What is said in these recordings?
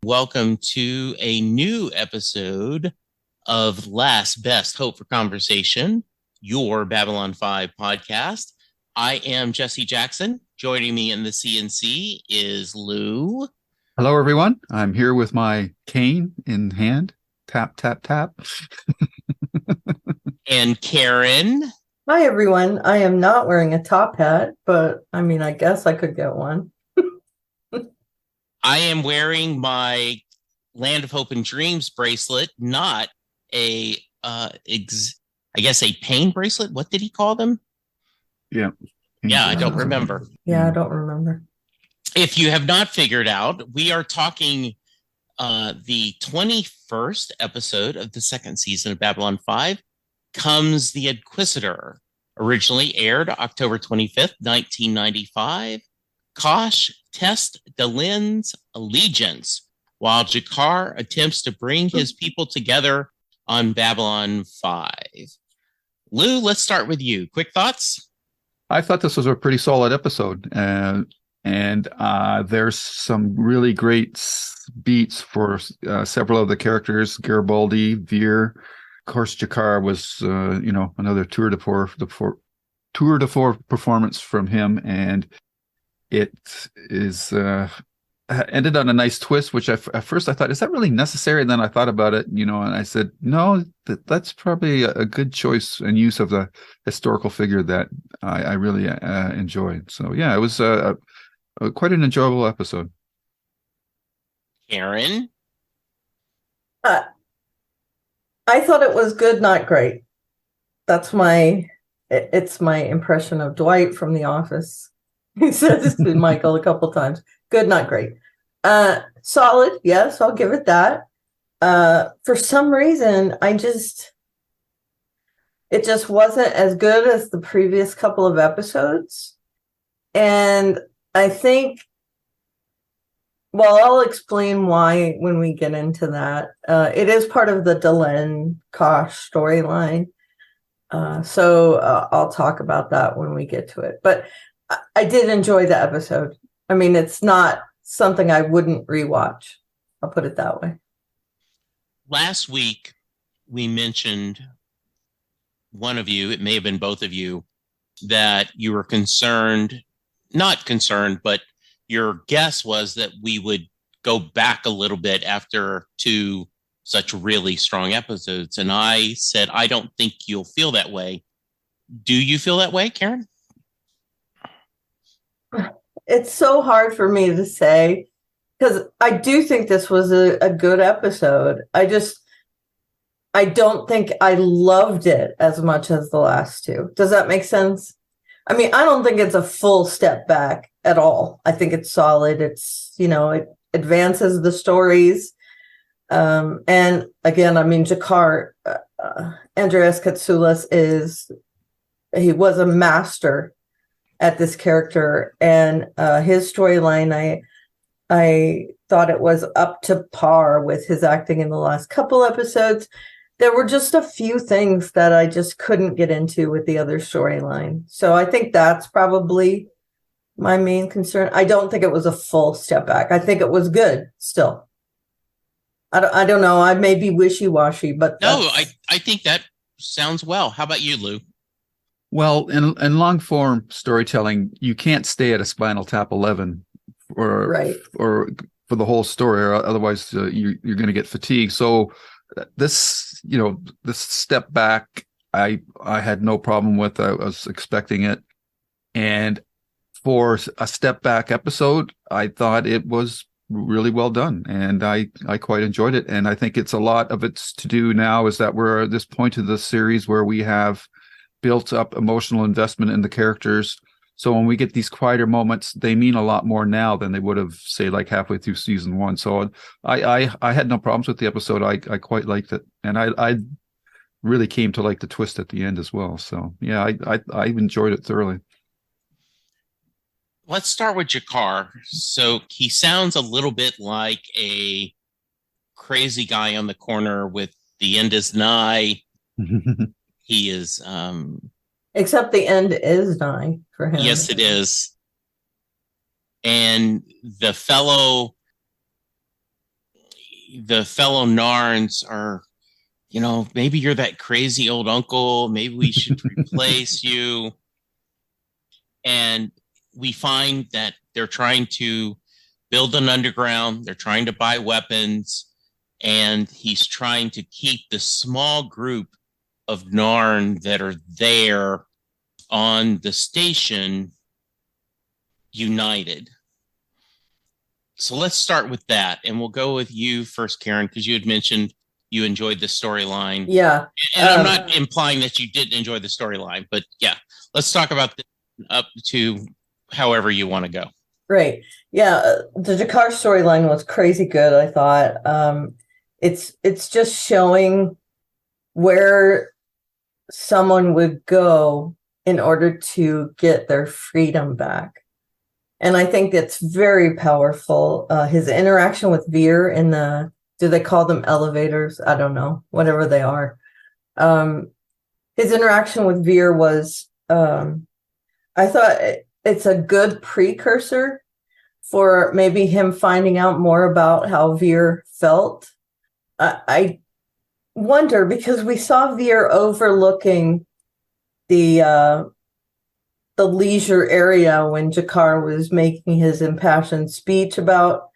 Welcome to a new episode of Last Best Hope for Conversation, your Babylon 5 podcast. I am Jesse Jackson. Joining me in the CNC is Lou. Hello, everyone. I'm here with my cane in hand. Tap, tap, tap. And Karen. Hi, everyone. I am not wearing a top hat, but I guess I could get one. I am wearing my Land of Hope and Dreams bracelet, not a, I guess a pain bracelet. What did he call them? Yeah. I don't remember. Yeah, I don't remember. If you have not figured out, we are talking the 21st episode of the second season of Babylon 5, Comes the Inquisitor. Originally aired October 25th, 1995. Kosh tests Delenn's allegiance while G'Kar attempts to bring his people together on Babylon 5. Lou, let's start with you. Quick thoughts? I thought this was a pretty solid episode. And there's some really great beats for several of the characters. Garibaldi, Veer, of course, G'Kar was, another tour de force performance from him. And it is ended on a nice twist, which at first I thought, is that really necessary? And then I thought about it, and I said, no, that's probably a good choice and use of the historical figure that I really enjoyed. So yeah, it was quite an enjoyable episode. Karen? I thought it was good, not great. It's my impression of Dwight from The Office. He said this to Michael a couple times. Good, not great. Solid, yes, I'll give it that. For some reason, it just wasn't as good as the previous couple of episodes. And I think, I'll explain why when we get into that. It is part of the Delenn Kosh storyline. So I'll talk about that when we get to it. But I did enjoy the episode. It's not something I wouldn't rewatch. I'll put it that way. Last week, we mentioned one of you, it may have been both of you, that you were not concerned, but your guess was that we would go back a little bit after two such really strong episodes. And I said, I don't think you'll feel that way. Do you feel that way, Karen? It's so hard for me to say because I do think this was a good episode. I don't think I loved it as much as the last two. Does that make sense? I don't think it's a full step back at all. I think it's solid. It's, it advances the stories. And again, G'Kar, Andreas Katsoulis he was a master at this character, and his storyline, I thought it was up to par with his acting in the last couple episodes. There were just a few things that I just couldn't get into with the other storyline. So I think that's probably my main concern. I don't think it was a full step back. I think it was good still. I don't know. I may be wishy-washy, but no, I think that sounds well. How about you, Lou? Well, in long form storytelling, you can't stay at a Spinal Tap 11 or for the whole story, or otherwise you're going to get fatigued. So this step back, I had no problem with. I was expecting it, and for a step back episode, I thought it was really well done, and I quite enjoyed it. And I think it's a lot of it's to do now is that we're at this point of the series where we have built up emotional investment in the characters. So when we get these quieter moments, they mean a lot more now than they would have, say, like halfway through season one. So I had no problems with the episode. I quite liked it, and I really came to like the twist at the end as well. So yeah, I enjoyed it thoroughly. Let's start with G'Kar. So he sounds a little bit like a crazy guy on the corner with the end is nigh He is except the end is dying for him. yes, it is. And the fellow Narns are, maybe you're that crazy old uncle. Maybe we should replace you. And we find that they're trying to build an underground. They're trying to buy weapons. And he's trying to keep the small group of Narn that are there on the station united. So let's start with that. And we'll go with you first, Karen, because you had mentioned you enjoyed the storyline. Yeah. And I'm not implying that you didn't enjoy the storyline, but yeah, let's talk about this up to however you want to go. Right. Yeah. The G'Kar storyline was crazy good, I thought. It's just showing where someone would go in order to get their freedom back. And I think that's very powerful. His interaction with Veer in do they call them elevators? I don't know, whatever they are. His interaction with Veer was, I thought it's a good precursor for maybe him finding out more about how Veer felt. I wonder, because we saw Veer overlooking the leisure area when G'Kar was making his impassioned speech about,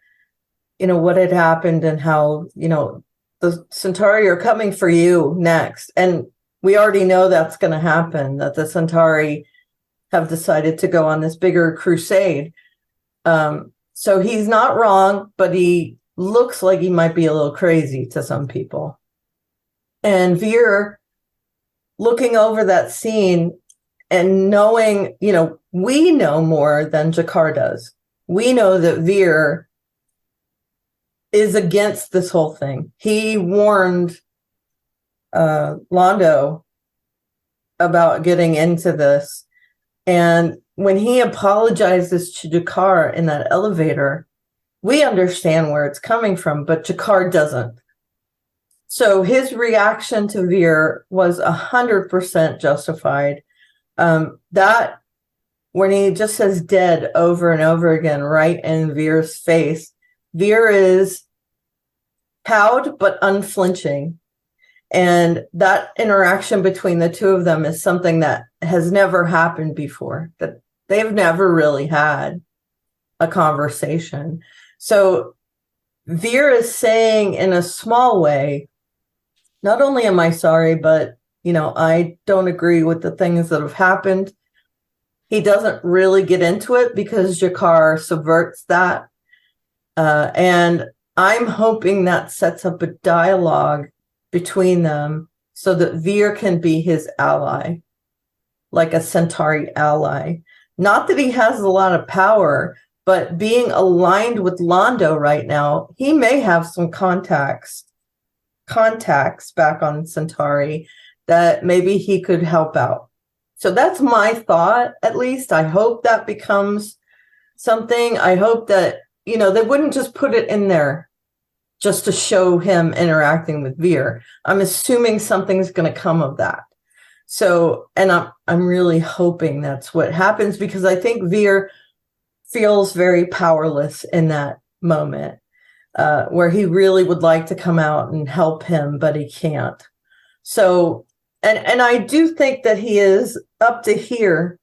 what had happened and how, the Centauri are coming for you next. And we already know that's going to happen, that the Centauri have decided to go on this bigger crusade. So he's not wrong, but he looks like he might be a little crazy to some people. And Veer, looking over that scene and knowing, we know more than G'Kar does. We know that Veer is against this whole thing. He warned Londo about getting into this. And when he apologizes to G'Kar in that elevator, we understand where it's coming from, but G'Kar doesn't. So his reaction to Veer was 100% justified. That when he just says dead over and over again, right in Veer's face, Veer is cowed but unflinching. And that interaction between the two of them is something that has never happened before, that they've never really had a conversation. So Veer is saying in a small way, not only am I sorry, but, I don't agree with the things that have happened. He doesn't really get into it because G'Kar subverts that. And I'm hoping that sets up a dialogue between them so that Veer can be his ally, like a Centauri ally. Not that he has a lot of power, but being aligned with Londo right now, he may have some contacts back on Centauri that maybe he could help out. So that's my thought, at least. I hope that becomes something. I hope that, they wouldn't just put it in there just to show him interacting with Veer. I'm assuming something's going to come of that. So, and I'm really hoping that's what happens, because I think Veer feels very powerless in that moment, where he really would like to come out and help him, but he can't. So, and I do think that he is up to here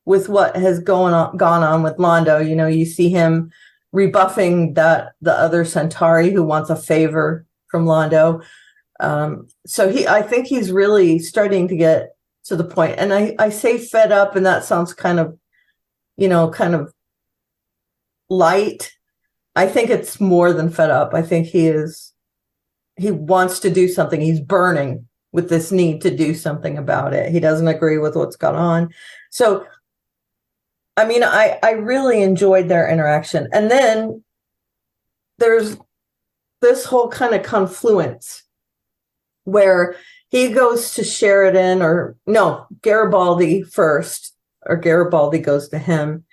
with what has gone on with Londo. You see him rebuffing the other Centauri who wants a favor from Londo. So I think he's really starting to get to the point. And I say fed up, and that sounds kind of light. I think it's more than fed up. I think he wants to do something. He's burning with this need to do something about it. He doesn't agree with what's gone on. So, I really enjoyed their interaction. And then there's this whole kind of confluence where he goes to Sheridan, Garibaldi first, or Garibaldi goes to him.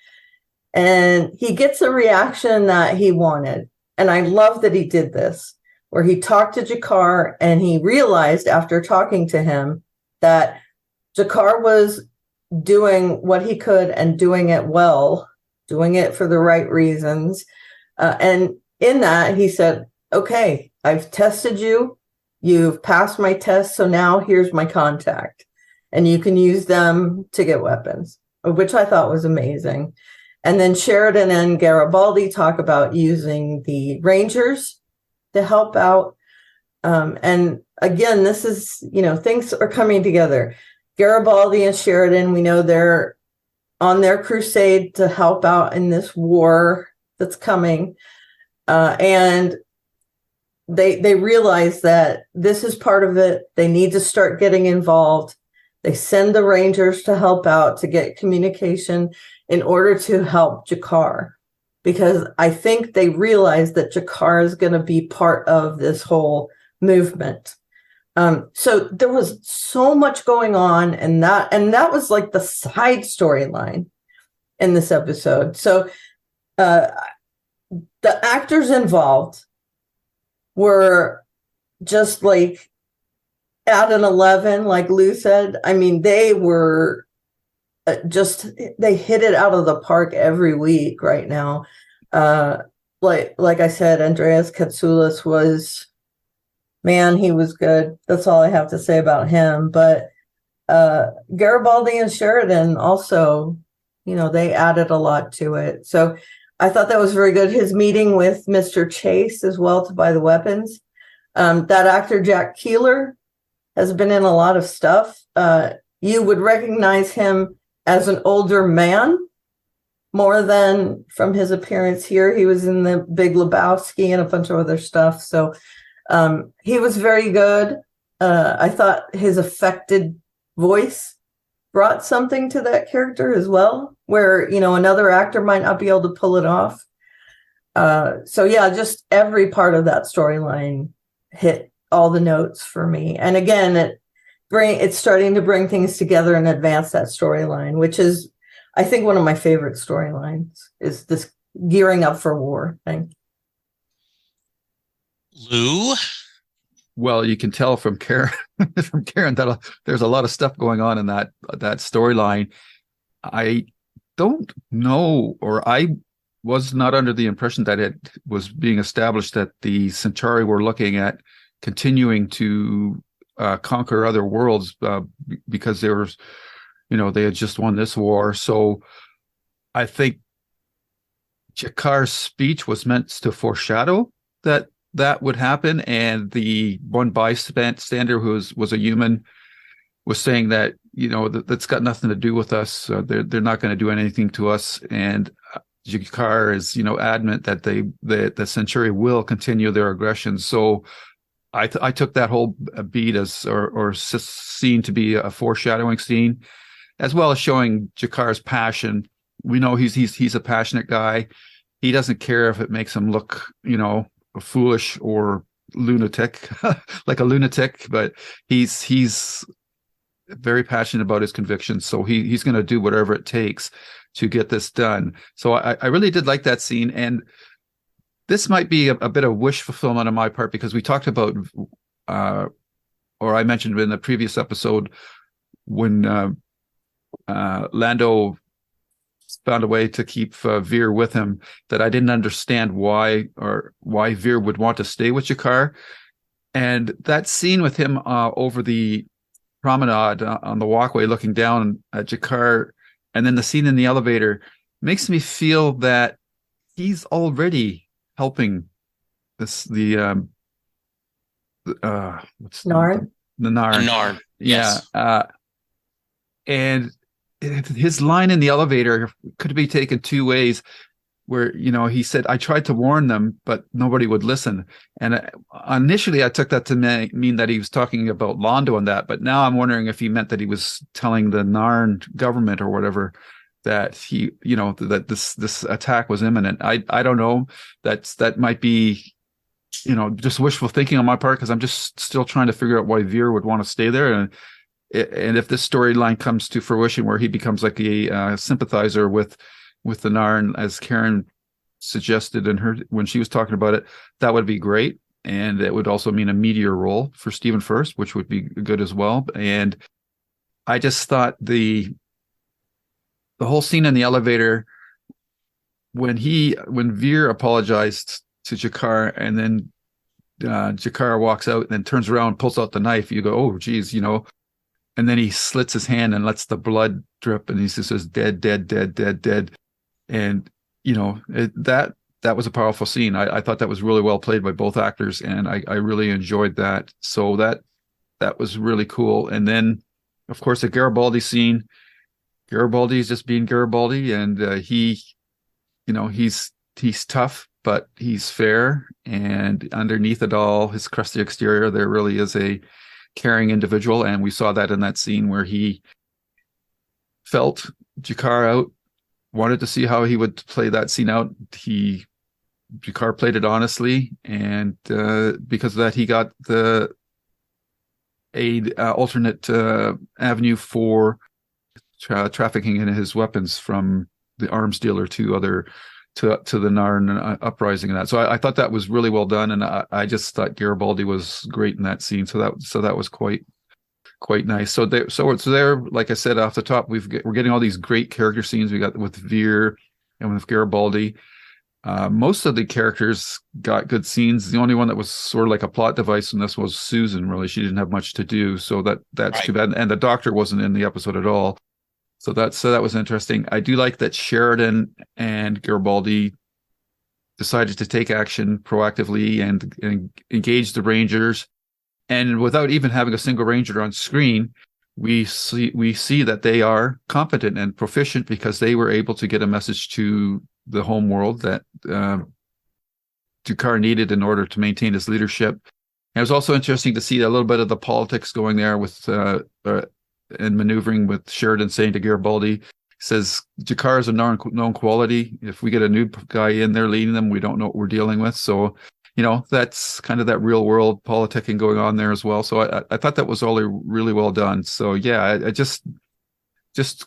And he gets a reaction that he wanted. And I love that he did this, where he talked to Jakar, and he realized after talking to him that Jakar was doing what he could and doing it well, doing it for the right reasons. And in that, he said, okay, I've tested you. You've passed my test. So now here's my contact. And you can use them to get weapons, which I thought was amazing. And then Sheridan and Garibaldi talk about using the Rangers to help out. And again, this is, things are coming together. Garibaldi and Sheridan, we know they're on their crusade to help out in this war that's coming. And they realize that this is part of it. They need to start getting involved. They send the Rangers to help out, to get communication in order to help Jakar, because I think they realize that Jakar is going to be part of this whole movement. So there was so much going on, and that was like the side storyline in this episode. So the actors involved were just like at an 11, like Lou said. I mean, they were they hit it out of the park every week right now. Like I said, Andreas Katsoulis was, man, he was good. That's all I have to say about him. But Garibaldi and Sheridan also, they added a lot to it. So I thought that was very good. His meeting with Mr. Chase as well to buy the weapons. That actor, Jack Keeler, has been in a lot of stuff. You would recognize him as an older man more than from his appearance here. He was in The Big Lebowski and a bunch of other stuff. So he was very good. I thought his affected voice brought something to that character as well, where, another actor might not be able to pull it off. So yeah, just every part of that storyline hit all the notes for me. And again, it's starting to bring things together and advance that storyline, which is, I think, one of my favorite storylines, is this gearing up for war thing. Lou? Well, you can tell from Karen that there's a lot of stuff going on in that storyline. I don't know, or I was not under the impression that it was being established that the Centauri were looking at continuing to conquer other worlds because they had just won this war. So I think Jakar's speech was meant to foreshadow that would happen, and the one bystander who was a human was saying that that's got nothing to do with us. They're not going to do anything to us, and Jakar is adamant that the Centauri will continue their aggression. So I took that whole beat as or scene to be a foreshadowing scene, as well as showing Jakar's passion. We know he's a passionate guy. He doesn't care if it makes him look foolish or lunatic, like a lunatic, but he's very passionate about his convictions. So he's going to do whatever it takes to get this done. So I really did like that scene. And this might be a bit of wish fulfillment on my part, because we talked about, or I mentioned in the previous episode, when Lando found a way to keep Veer with him, that I didn't understand why Veer would want to stay with Jakar. And that scene with him over the promenade on the walkway looking down at Jakar, and then the scene in the elevator, makes me feel that he's already helping the Narn? The Narn. Narn. Yeah. Yes. And his line in the elevator could be taken two ways, where he said, I tried to warn them, but nobody would listen. And initially I took that to mean that he was talking about Londo and that, but now I'm wondering if he meant that he was telling the Narn government or whatever that that this attack was imminent. I don't know. That might be just wishful thinking on my part, because I'm just still trying to figure out why Veer would want to stay there. And if this storyline comes to fruition, where he becomes like a sympathizer with the Narn, as Karen suggested when she was talking about it, that would be great. and it would also mean a meteor role for Stephen First, which would be good as well. And I just thought the whole scene in the elevator when Veer apologized to Jakar, and then Jakar walks out and then turns around, pulls out the knife. You go, oh, geez, and then he slits his hand and lets the blood drip, and he just says, dead, dead, dead, dead, dead. And, that was a powerful scene. I thought that was really well played by both actors, and I really enjoyed that. So that was really cool. And then, of course, the Garibaldi scene. Garibaldi is just being Garibaldi, and he's tough, but he's fair. And underneath it all, his crusty exterior, there really is a caring individual. And we saw that in that scene where he felt Jakar out, wanted to see how he would play that scene out. Jakar played it honestly, and because of that, he got the alternate avenue for trafficking in his weapons from the arms dealer to the Narn uprising and that. So I thought that was really well done, and I just thought Garibaldi was great in that scene. So that was quite nice. So there, like I said off the top, we're getting all these great character scenes. We got with Veer and with Garibaldi. Most of the characters got good scenes. The only one that was sort of like a plot device in this was Susan. Really, she didn't have much to do, so that's right. Too bad. And the doctor wasn't in the episode at all. So that was interesting. I do like that Sheridan and Garibaldi decided to take action proactively and engage the Rangers, and without even having a single Ranger on screen, we see that they are competent and proficient because they were able to get a message to the home world that Jakar needed in order to maintain his leadership. And it was also interesting to see a little bit of the politics going there with and maneuvering with Sheridan saying to Garibaldi, says Jakar is a known quality. If we get a new guy in there leading them, we don't know what we're dealing with. So, that's kind of that real world politicking going on there as well. So I thought that was all really well done. So yeah, I just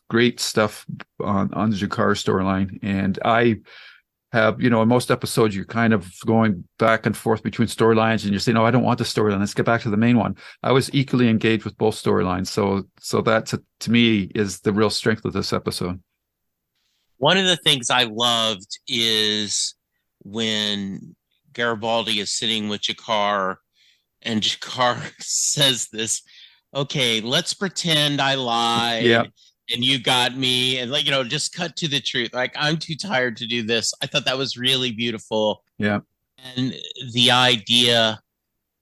great stuff on the Jakar storyline. And I have, in most episodes, you're kind of going back and forth between storylines, and you're saying, "Oh, I don't want the storyline. Let's get back to the main one." I was equally engaged with both storylines, so that to me is the real strength of this episode. One of the things I loved is when Garibaldi is sitting with Jakar, and Jakar says this, "Okay, let's pretend I lied." Yeah. And you got me, and just cut to the truth. Like, I'm too tired to do this. I thought that was really beautiful. Yeah. And the idea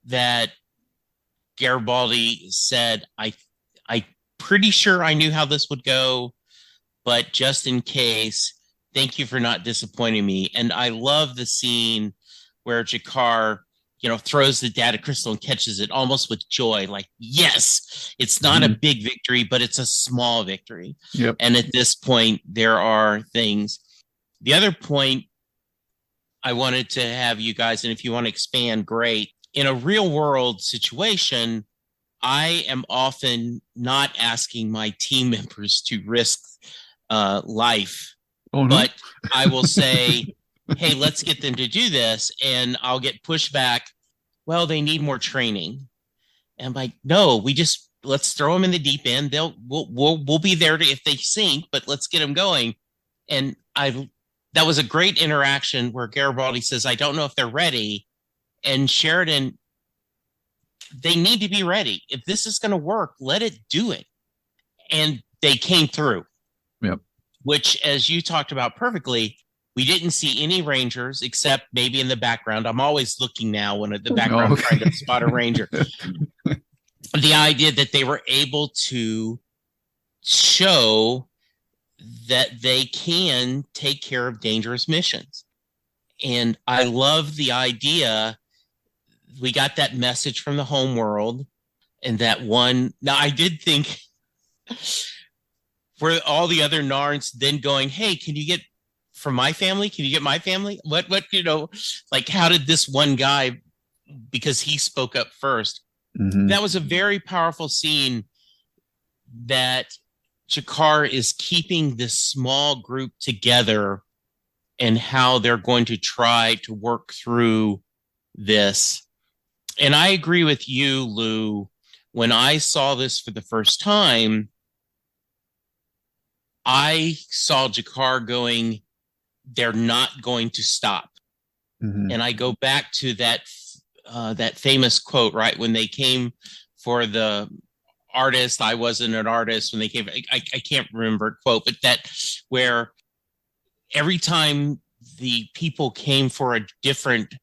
that Garibaldi said, I pretty sure I knew how this would go, but just in case, thank you for not disappointing me. And I love the scene where Jakar throws the data crystal and catches it almost with joy. Like, yes, it's not a big victory, but it's a small victory. Yep. And at this point, there are things. The other point I wanted to have you guys, and if you want to expand, great. In a real world situation, I am often not asking my team members to risk life. Oh, no. But I will say, hey, let's get them to do this. And I'll get pushback. Well, they need more training. And I'm like, no, let's throw them in the deep end. We'll be there if they sink, but let's get them going. And that was a great interaction where Garibaldi says, I don't know if they're ready. And Sheridan, they need to be ready. If this is going to work, let it do it. And they came through. Yep. Which, as you talked about perfectly, we didn't see any Rangers except maybe in the background. I'm always looking now when at the background trying to spot a Ranger. The idea that they were able to show that they can take care of dangerous missions. And I love the idea. We got that message from the home world, and that one. Now, I did think for all the other Narns then going, hey, can you get from my family? Can you get my family? What, like, how did this one guy, because he spoke up first? Mm-hmm. That was a very powerful scene that Jakar is keeping this small group together and how they're going to try to work through this. And I agree with you, Lou. When I saw this for the first time, I saw Jakar going, they're not going to stop. Mhm. And I go back to that famous quote, right? When they came for the artist, I wasn't an artist. When they came, I can't remember quote, but that where every time the people came for a different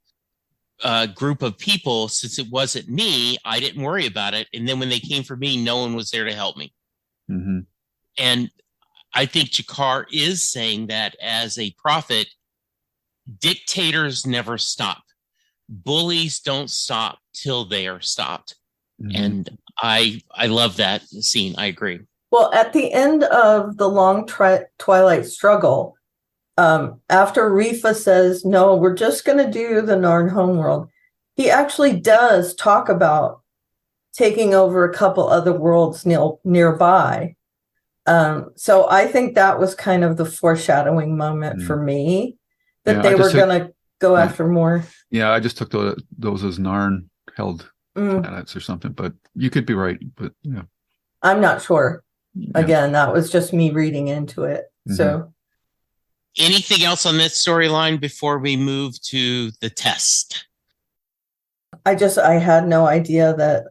group of people, since it wasn't me, I didn't worry about it. And then when they came for me, no one was there to help me. Mhm. And I think Jakar is saying that as a prophet, dictators never stop. Bullies don't stop till they are stopped. Mhm. And I love that scene. I agree. Well, at the end of the long twilight struggle, after Rifa says, no, we're just going to do the Narn homeworld, he actually does talk about taking over a couple other worlds nearby. So I think that was kind of the foreshadowing moment for me, that they were going to go after more. Yeah, I just took those as Narn held planets or something, but you could be right. But yeah, I'm not sure. Again, that was just me reading into it. So anything else on this storyline before we move to the test? I had no idea that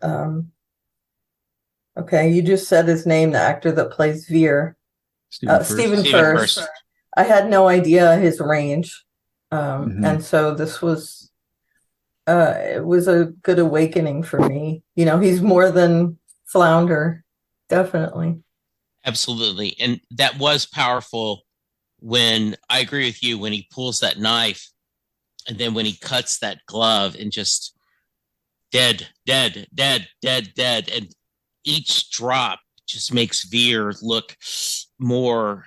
okay, you just said his name, the actor that plays Veer. Stephen First. I had no idea his range. And so this was it was a good awakening for me. You know, he's more than Flounder, definitely. Absolutely. And that was powerful when, I agree with you, when he pulls that knife and then when he cuts that glove and just dead. And each drop just makes Veer look more,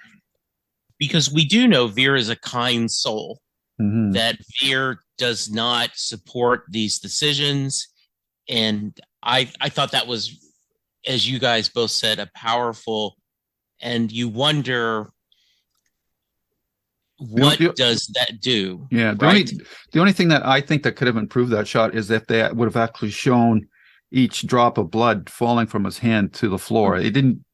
because we do know Veer is a kind soul, that Veer does not support these decisions. And I thought that was, as you guys both said, a powerful, and you wonder what does that do? Yeah, the only thing that I think that could have improved that shot is if they would have actually shown each drop of blood falling from his hand to the floor. It didn't,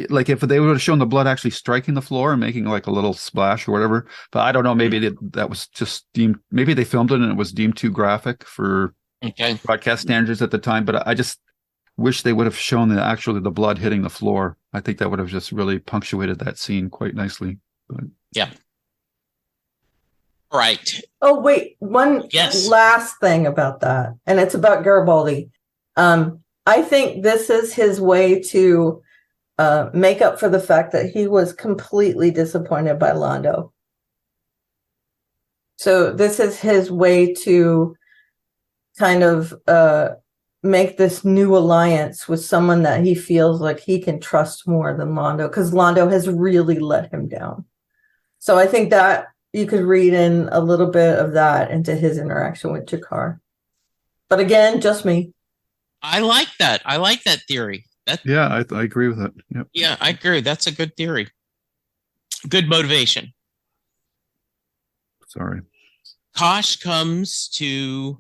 like if they would have shown the blood actually striking the floor and making like a little splash or whatever. But I don't know, maybe that was just deemed, maybe they filmed it and it was deemed too graphic for broadcast standards at the time. But I just wish they would have shown the blood hitting the floor. I think that would have just really punctuated that scene quite nicely. But yeah. Right. Oh, wait. One last thing about that, and it's about Garibaldi. I think this is his way to make up for the fact that he was completely disappointed by Londo. So this is his way to kind of make this new alliance with someone that he feels like he can trust more than Londo, because Londo has really let him down. So I think that you could read in a little bit of that into his interaction with Jakar. But again, just me. I like that. I like that theory. I agree with it. Yep. Yeah, I agree. That's a good theory. Good motivation. Sorry. Kosh comes to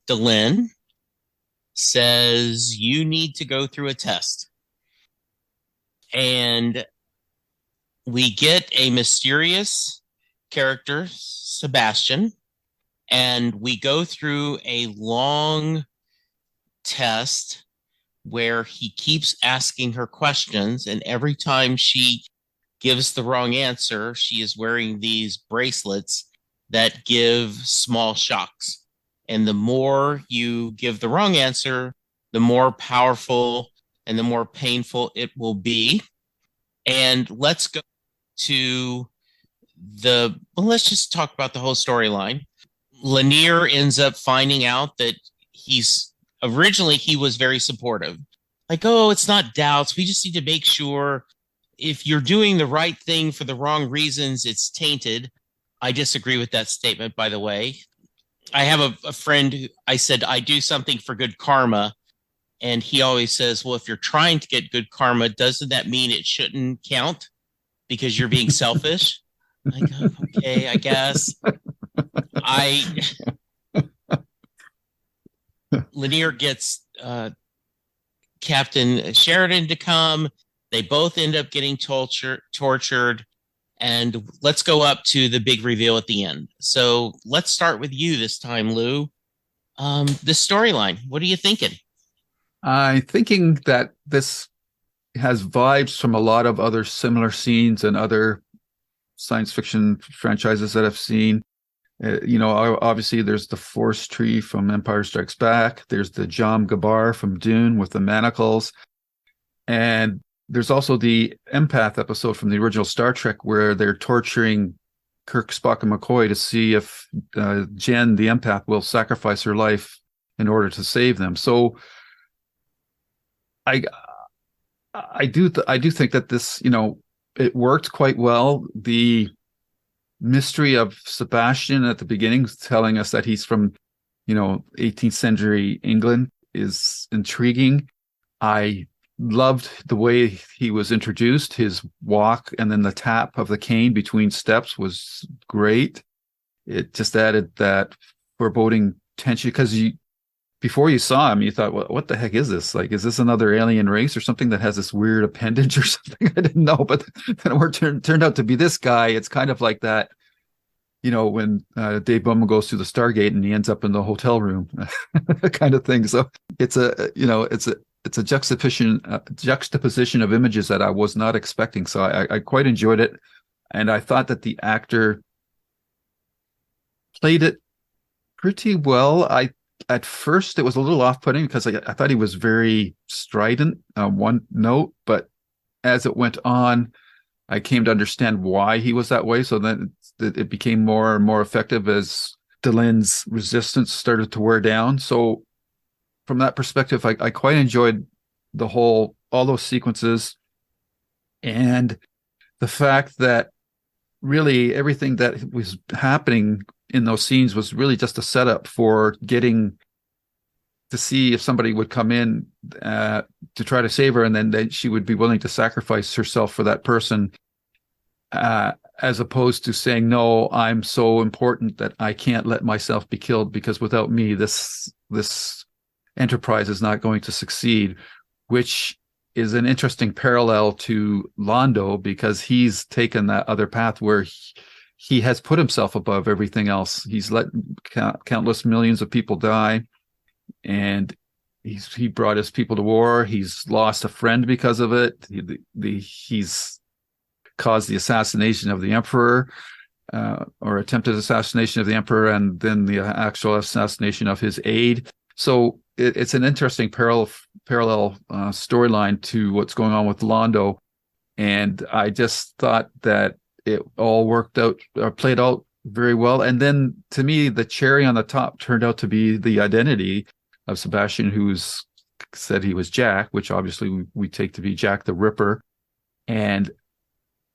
Delenn, says, you need to go through a test. And we get a mysterious character, Sebastian, and we go through a long test where he keeps asking her questions, and every time she gives the wrong answer, she is wearing these bracelets that give small shocks. And the more you give the wrong answer, the more powerful and the more painful it will be. And let's go to let's just talk about the whole storyline. Lanier ends up finding out that originally he was very supportive. Like, oh, it's not doubts. We just need to make sure if you're doing the right thing for the wrong reasons, it's tainted. I disagree with that statement, by the way. I have a friend who I said, I do something for good karma. And he always says, well, if you're trying to get good karma, doesn't that mean it shouldn't count because you're being selfish? Like, okay, I guess. Lanier gets Captain Sheridan to come. They both end up getting tortured. And let's go up to the big reveal at the end. So let's start with you this time, Lou. The storyline, what are you thinking? I'm thinking that this has vibes from a lot of other similar scenes and other science fiction franchises that I've seen. Obviously there's the Force Tree from Empire Strikes Back. There's the Jam Gabar from Dune with the manacles. And there's also the Empath episode from the original Star Trek where they're torturing Kirk, Spock, and McCoy to see if Jen, the Empath, will sacrifice her life in order to save them. So I do think that this, it worked quite well. The mystery of Sebastian at the beginning, telling us that he's from, 18th century England, is intriguing. I loved the way he was introduced. His walk and then the tap of the cane between steps was great. It just added that foreboding tension, because before you saw him, you thought, well, what the heck is this? Like, is this another alien race or something that has this weird appendage or something? I didn't know, but then it turned out to be this guy. It's kind of like that, when Dave Bowman goes through the Stargate and he ends up in the hotel room, kind of thing. So it's a juxtaposition of images that I was not expecting. So I quite enjoyed it, and I thought that the actor played it pretty well. At first it was a little off-putting because I thought he was very strident, one note, but as it went on, I came to understand why he was that way. So then it became more and more effective as Delenn's resistance started to wear down. So from that perspective, I quite enjoyed all those sequences, and the fact that really everything that was happening in those scenes was really just a setup for getting to see if somebody would come in to try to save her, and then she would be willing to sacrifice herself for that person, as opposed to saying, no, I'm so important that I can't let myself be killed, because without me, this enterprise is not going to succeed, which is an interesting parallel to Londo, because he's taken that other path where he has put himself above everything else. He's let countless millions of people die, and he brought his people to war. He's lost a friend because of it. He's caused the assassination of the emperor, or attempted assassination of the emperor, and then the actual assassination of his aide. So it's an interesting parallel storyline to what's going on with Londo, and I just thought that it all played out very well. And then to me, the cherry on the top turned out to be the identity of Sebastian, who's said he was Jack, which obviously we take to be Jack the Ripper. And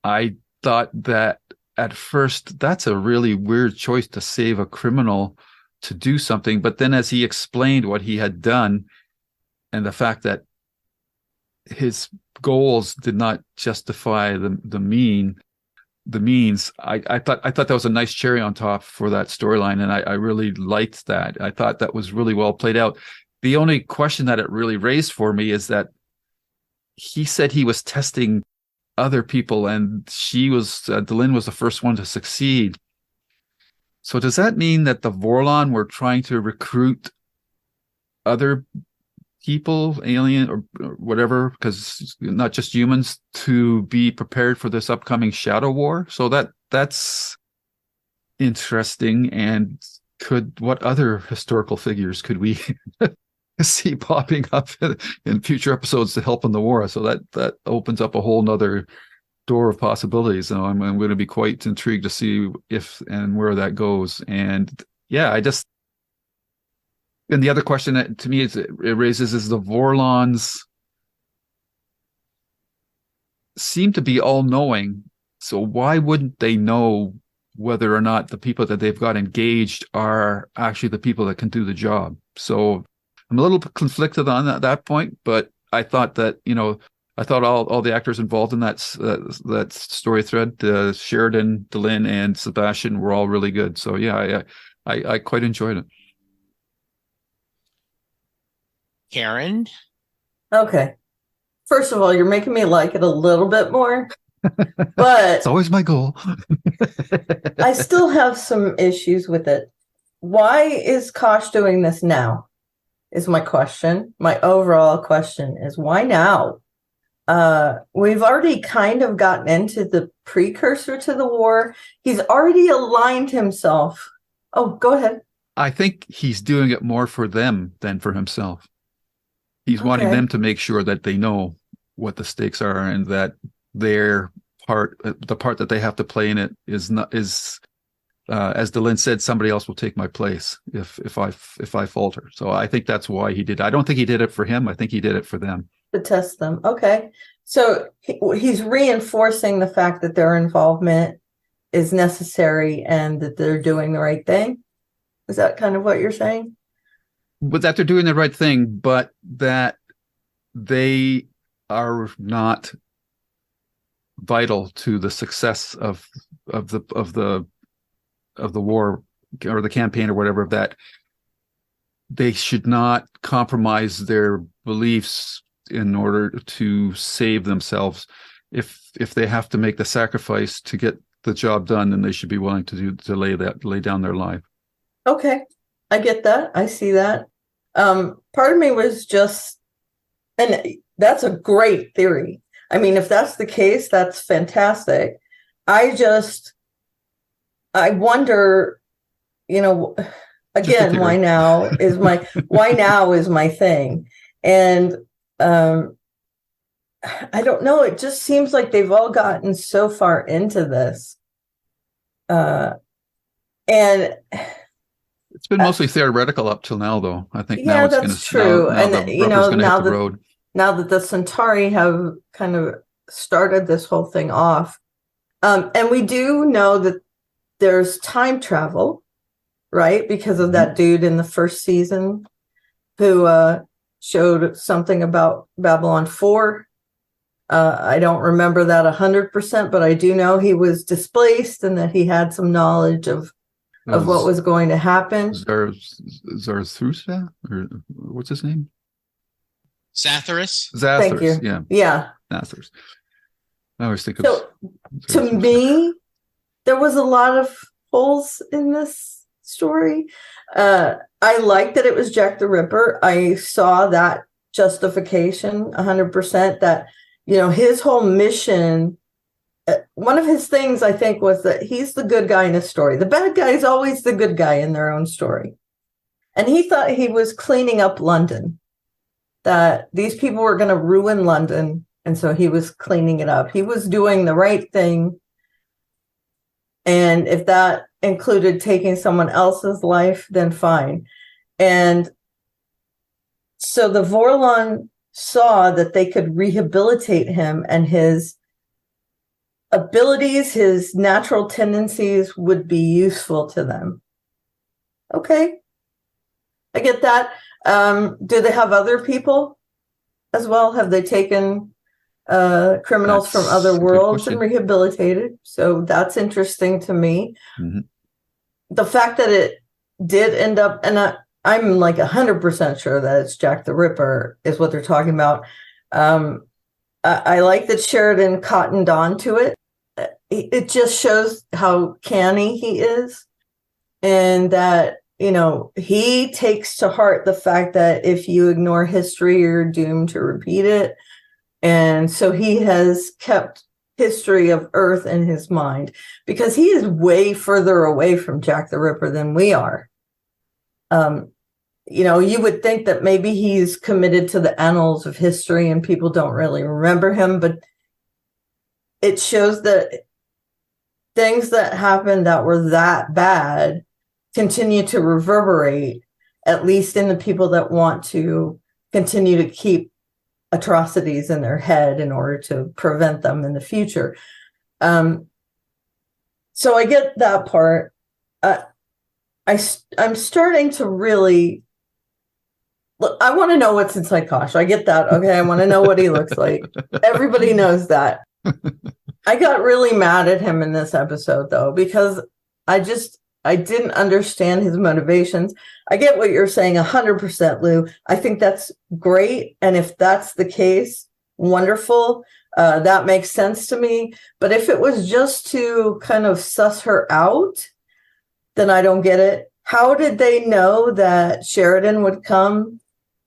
I thought that at first, that's a really weird choice to save a criminal to do something. But then as he explained what he had done, and the fact that his goals did not justify the means, I thought that was a nice cherry on top for that storyline, and I really liked that. I thought that was really well played out. The only question that it really raised for me is that he said he was testing other people, and Delenn was the first one to succeed. So does that mean that the Vorlon were trying to recruit other people, alien or whatever, because not just humans, to be prepared for this upcoming shadow war? So that's interesting. And what other historical figures could we see popping up in future episodes to help in the war? So that opens up a whole nother door of possibilities. So I'm going to be quite intrigued to see if and where that goes. And yeah, and the other question that to me it raises is the Vorlons seem to be all-knowing. So why wouldn't they know whether or not the people that they've got engaged are actually the people that can do the job? So I'm a little conflicted on that point, but I thought that, I thought all the actors involved in that story thread, Sheridan, Delenn, and Sebastian, were all really good. So yeah, I quite enjoyed it. Karen. Okay. First of all, you're making me like it a little bit more, but It's always my goal. I still have some issues with it. Why is Kosh doing this now? Is my question. My overall question is why now? We've already kind of gotten into the precursor to the war. He's already aligned himself. Oh, go ahead. I think he's doing it more for them than for himself. He's wanting Okay. them to make sure that they know what the stakes are and that their part, the part that they have to play in it is not, as Delenn said, somebody else will take my place if I falter. So I think that's why he did. I don't think he did it for him. I think he did it for them. To test them. Okay. So he's reinforcing the fact that their involvement is necessary and that they're doing the right thing. Is that kind of what you're saying? But that they're doing the right thing, but that they are not vital to the success of the war or the campaign or whatever, that they should not compromise their beliefs in order to save themselves. If they have to make the sacrifice to get the job done, then they should be willing to lay down their life. Okay. I get that. I see that. Part of me was just, and that's a great theory. I mean, if that's the case, that's fantastic. I wonder, again, why now is my thing. And I don't know. It just seems like they've all gotten so far into this. And it's been mostly theoretical up till now, though. I think now it's that's true. Now the rubber's going to hit the road. Now that the Centauri have kind of started this whole thing off, and we do know that there's time travel, right? Because of that dude in the first season who showed something about Babylon 4. I don't remember that 100%, but I do know he was displaced and that he had some knowledge of what was going to happen. Zarathustra, or what's his name? Zathras. Thank you. Yeah. Zathras. I always think so. To me, there was a lot of holes in this story. I liked that it was Jack the Ripper. I saw that justification 100%. That his whole mission. One of his things, I think, was that he's the good guy in a story. The bad guy is always the good guy in their own story. And he thought he was cleaning up London, that these people were going to ruin London. And so he was cleaning it up. He was doing the right thing. And if that included taking someone else's life, then fine. And so the Vorlon saw that they could rehabilitate him, and his abilities, his natural tendencies would be useful to them. Okay. I get that. Do they have other people as well? Have they taken criminals from other worlds and rehabilitated? So that's interesting to me. Mm-hmm. The fact that it did end up, and I'm like 100% sure that it's Jack the Ripper is what they're talking about. I like that Sheridan cottoned on to it. It just shows how canny he is, and that, he takes to heart the fact that if you ignore history, you're doomed to repeat it. And so he has kept history of Earth in his mind, because he is way further away from Jack the Ripper than we are. You would think that maybe he's committed to the annals of history and people don't really remember him, but it shows that things that happened that were that bad continue to reverberate, at least in the people that want to continue to keep atrocities in their head in order to prevent them in the future. So I get that part. I'm starting to really look. I want to know what's inside Kosh. I get that. Okay, I want to know what he looks like. Everybody knows that. I got really mad at him in this episode, though, because I I didn't understand his motivations. I get what you're saying 100%, Lou. I think that's great. And if that's the case, wonderful. That makes sense to me. But if it was just to kind of suss her out, then I don't get it. How did they know that Sheridan would come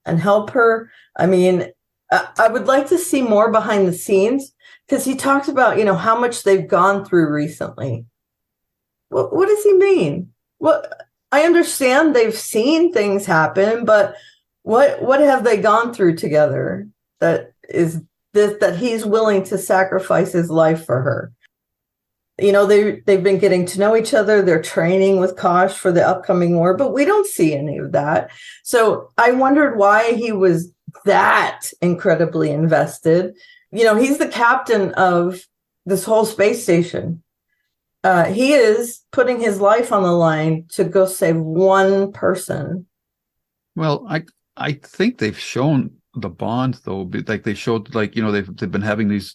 and help her? I mean, I would like to see more behind the scenes, because he talks about, how much they've gone through recently. What does he mean? I understand they've seen things happen, but what have they gone through together that he's willing to sacrifice his life for her? They've been getting to know each other. They're training with Kosh for the upcoming war, but we don't see any of that. So I wondered why he was that incredibly invested. He's the captain of this whole space station. He is putting his life on the line to go save one person. Well, I think they've shown the bond, though. Like they showed, they've been having these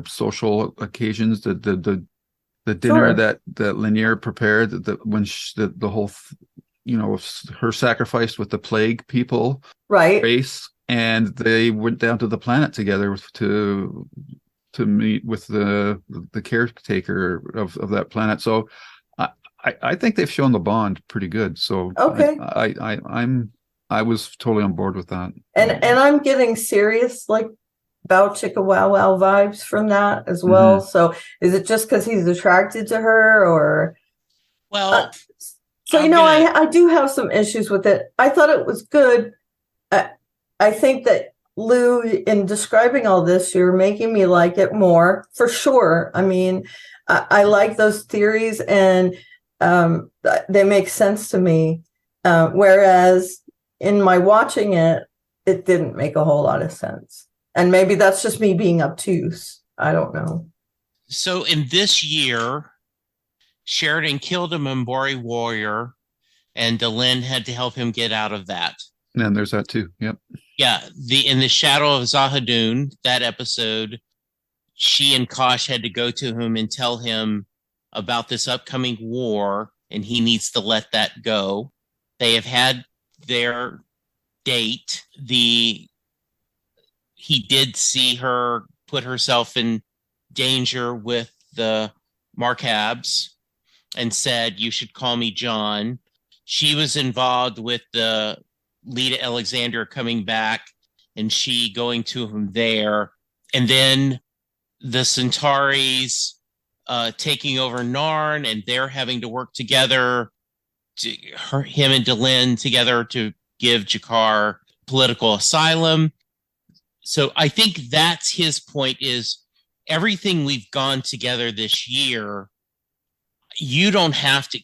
social occasions. The dinner Sure. that Lanier prepared, when the whole, her sacrifice with the plague people, Right. race, and they went down to the planet together to meet with the caretaker of that planet. So I think they've shown the bond pretty good. So Okay. I was totally on board with that. And I'm getting serious, like, Bow Chicka Wow Wow vibes from that as well. Mm-hmm. So is it just because he's attracted to her, or? Well, So, I do have some issues with it. I thought it was good. I think that, Lou, in describing all this, you're making me like it more, for sure. I mean, I like those theories, and they make sense to me. Whereas in my watching it, it didn't make a whole lot of sense. And maybe that's just me being obtuse. I don't know. So in this year, Sheridan killed a Mimbori warrior, and Delenn had to help him get out of that. And there's that too. Yep. Yeah, in the shadow of Zahadun, that episode, she and Kosh had to go to him and tell him about this upcoming war, and he needs to let that go. They have had their date. He did see her put herself in danger with the Markabs and said, "You should call me John." She was involved with the Lita Alexander coming back and she going to him there. And then the Centauris taking over Narn, and they're having to work together, him and Delenn together, to give Jakar political asylum. So I think that's his point, is everything we've gone together this year, you don't have to,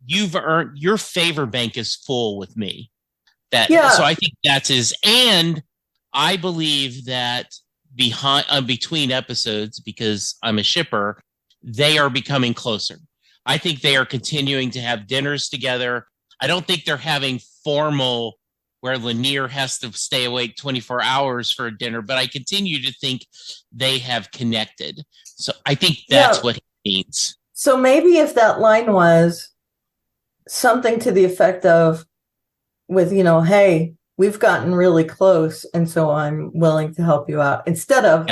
you've earned, your favor bank is full with me. So I think that's his, and I believe that between episodes, because I'm a shipper, they are becoming closer. I think they are continuing to have dinners together. I don't think they're having formal where Lanier has to stay awake 24 hours for a dinner, but I continue to think they have connected. So I think that's what he means. So maybe if that line was something to the effect of, with, hey, we've gotten really close, and so I'm willing to help you out, instead of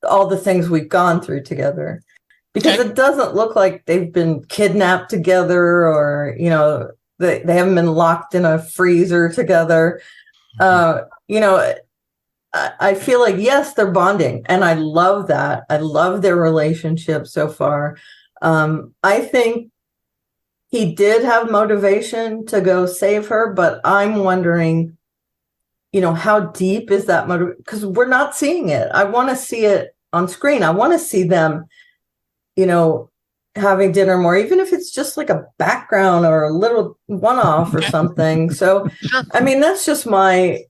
all the things we've gone through together. Because it doesn't look like they've been kidnapped together, or, they haven't been locked in a freezer together. I feel like, yes, they're bonding, and I love that. I love their relationship so far. I think he did have motivation to go save her, but I'm wondering, how deep is that motive? Because we're not seeing it. I want to see it on screen. I want to see them, having dinner more, even if it's just like a background or a little one-off or something. So, I mean, that's just and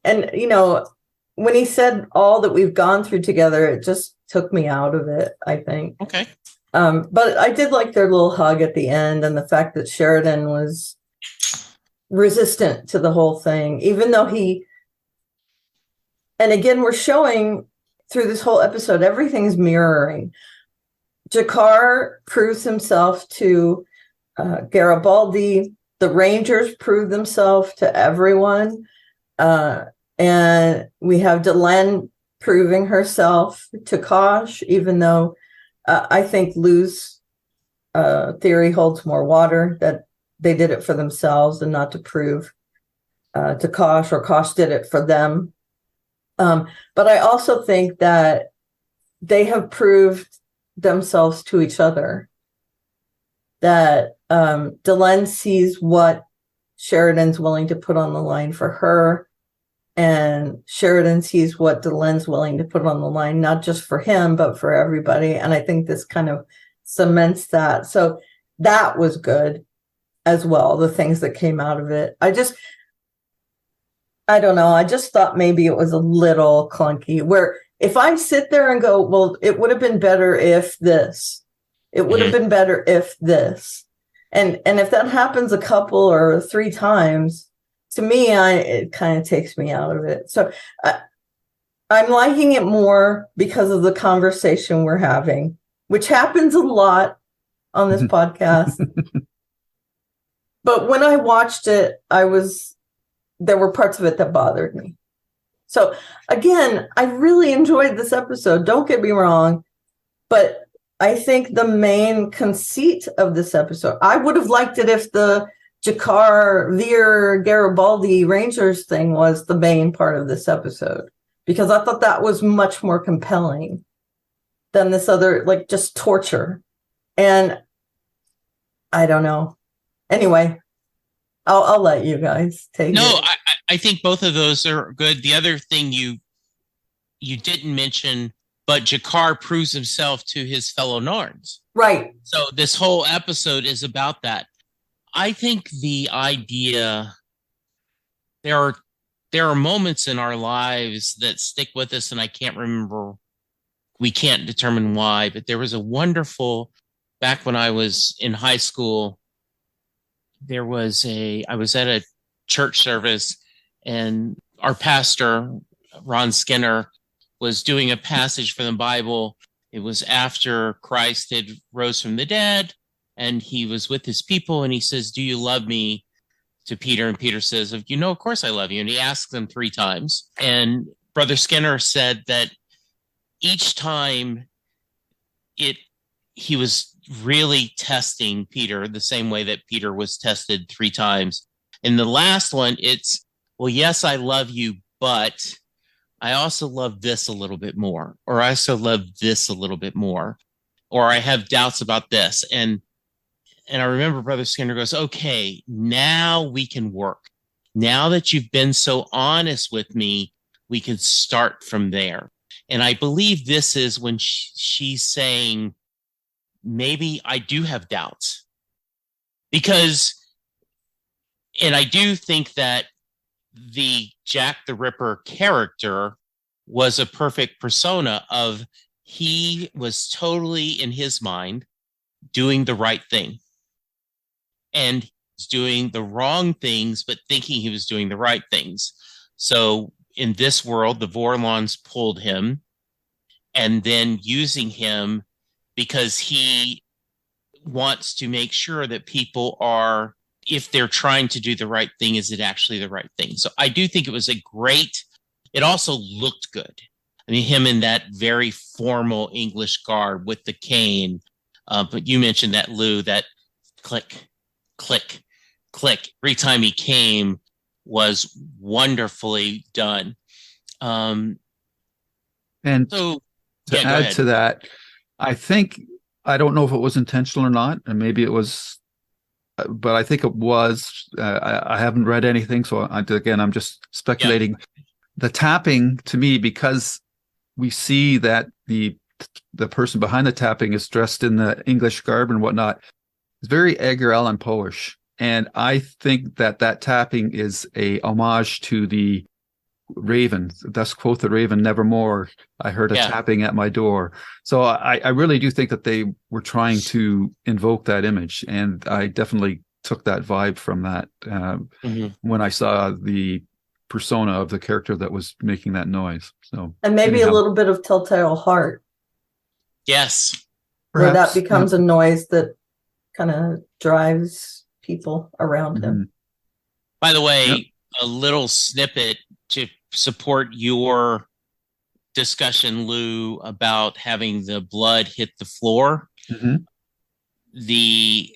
when he said all that we've gone through together, it just took me out of it, I think. Okay. But I did like their little hug at the end, and the fact that Sheridan was resistant to the whole thing, even though and again, we're showing through this whole episode, everything's mirroring. Jakar proves himself to Garibaldi. The Rangers prove themselves to everyone. And we have Delenn proving herself to Kosh, even though I think Lou's theory holds more water, that they did it for themselves and not to prove to Kosh, or Kosh did it for them. But I also think that they have proved themselves to each other. That Delenn sees what Sheridan's willing to put on the line for her, and Sheridan sees what Delenn's willing to put on the line, not just for him, but for everybody. And I think this kind of cements that. So that was good as well, the things that came out of it. I don't know. I just thought maybe it was a little clunky, where if I sit there and go, well, it would have been better if this, it would have been better if this. And if that happens a couple or 3 times, to me, it kind of takes me out of it. So I'm liking it more because of the conversation we're having, which happens a lot on this podcast. But when I watched it, there were parts of it that bothered me. So again, I really enjoyed this episode. Don't get me wrong, but I think the main conceit of this episode, I would have liked it if the Jakar, Veer, Garibaldi Rangers thing was the main part of this episode, because I thought that was much more compelling than this other, like, just torture. And I don't know. Anyway, I'll let you guys take it. No, I think both of those are good. The other thing you didn't mention, but Jakar proves himself to his fellow Narns. Right. So this whole episode is about that. I think the idea, there are moments in our lives that stick with us, and I can't remember, we can't determine why, but there was a wonderful, back when I was in high school, I was at a church service, and our pastor, Ron Skinner, was doing a passage from the Bible. It was after Christ had rose from the dead, and he was with his people, and he says, "Do you love me?" to Peter, and Peter says, "Of course I love you." And he asks them 3 times. And Brother Skinner said that each time he was really testing Peter the same way that Peter was tested 3 times. In the last one, it's, "Well, yes, I love you, but I also love this a little bit more, or I also love this a little bit more, or I have doubts about this." And I remember Brother Skinner goes, "Okay, now we can work. Now that you've been so honest with me, we can start from there." And I believe this is when she's saying, maybe I do have doubts. And I do think that the Jack the Ripper character was a perfect persona of, he was totally, in his mind, doing the right thing. And he's doing the wrong things, but thinking he was doing the right things. So in this world, the Vorlons pulled him, and then using him because he wants to make sure that people are, if they're trying to do the right thing, is it actually the right thing? So I do think it was it also looked good. I mean, him in that very formal English garb with the cane. But you mentioned that, Lou, that click, click, click. Every time he came was wonderfully done. And so, to add to that, I don't know if it was intentional or not, and maybe it was, but I think it was. I haven't read anything, so I'm just speculating. Yeah. The tapping, to me, because we see that the person behind the tapping is dressed in the English garb and whatnot, it's very Edgar Allan Poe-ish, and I think that tapping is a homage to the Raven. Thus quoth the Raven, nevermore I heard a tapping at my door. So I really do think that they were trying to invoke that image, and I definitely took that vibe from that when I saw the persona of the character that was making that noise. So, and maybe a little bit of Telltale Heart. Yes, where that becomes a noise that kind of drives people around him. By the way, a little snippet to support your discussion, Lou, about having the blood hit the floor. The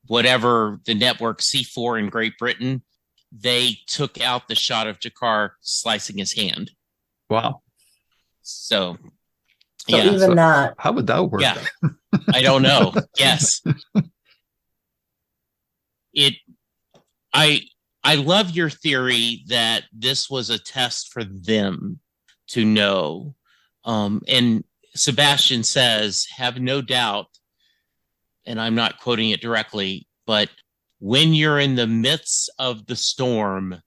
whatever the network C4 in Great Britain, they took out the shot of Jakar slicing his hand. Wow. So even so that. How would that work? Yeah. I don't know. Yes. I love your theory that this was a test for them to know. And Sebastian says, have no doubt, and I'm not quoting it directly, but when you're in the midst of the storm,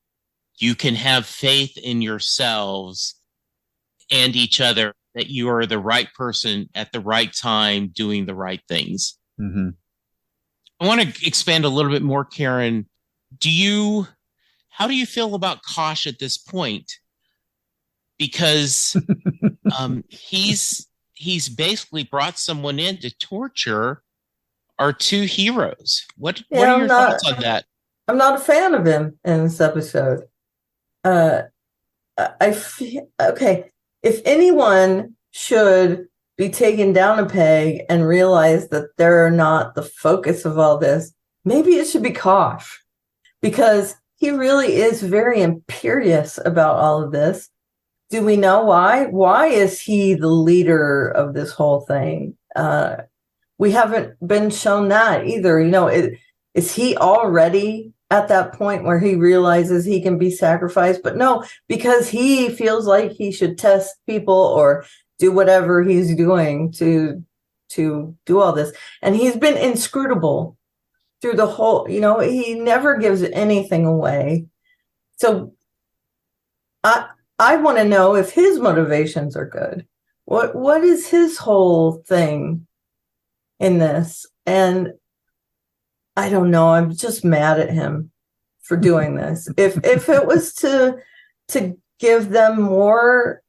you can have faith in yourselves and each other that you are the right person at the right time doing the right things. I want to expand a little bit more, Karen. How do you feel about Kosh at this point? Because he's basically brought someone in to torture our two heroes. What are your thoughts on that? I'm not a fan of him in this episode. Okay, if anyone should be taken down a peg and realize that they're not the focus of all this, maybe it should be Kosh, because he really is very imperious about all of this. Do we know why? Why is he the leader of this whole thing? We haven't been shown that either. Is he already at that point where he realizes he can be sacrificed? But no, because he feels like he should test people or do whatever he's doing to do all this. And he's been inscrutable through the whole, he never gives anything away. So I want to know if his motivations are good. What is his whole thing in this? And I don't know. I'm just mad at him for doing this. If it was to give them more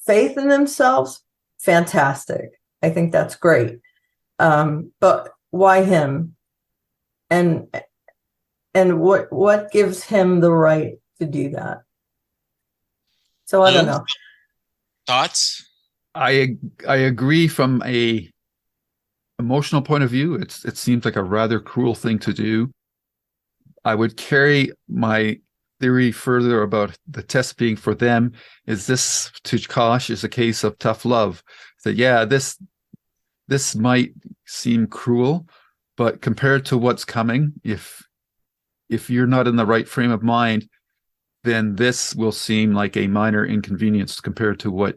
faith in themselves, fantastic. I think that's great. But why him? And what gives him the right to do that? So I don't know. Thoughts? I agree from a emotional point of view. It seems like a rather cruel thing to do. I would carry my theory further about the test being for them. Is this to Kosh is a case of tough love? That this might seem cruel, but compared to what's coming, if you're not in the right frame of mind, then this will seem like a minor inconvenience compared to what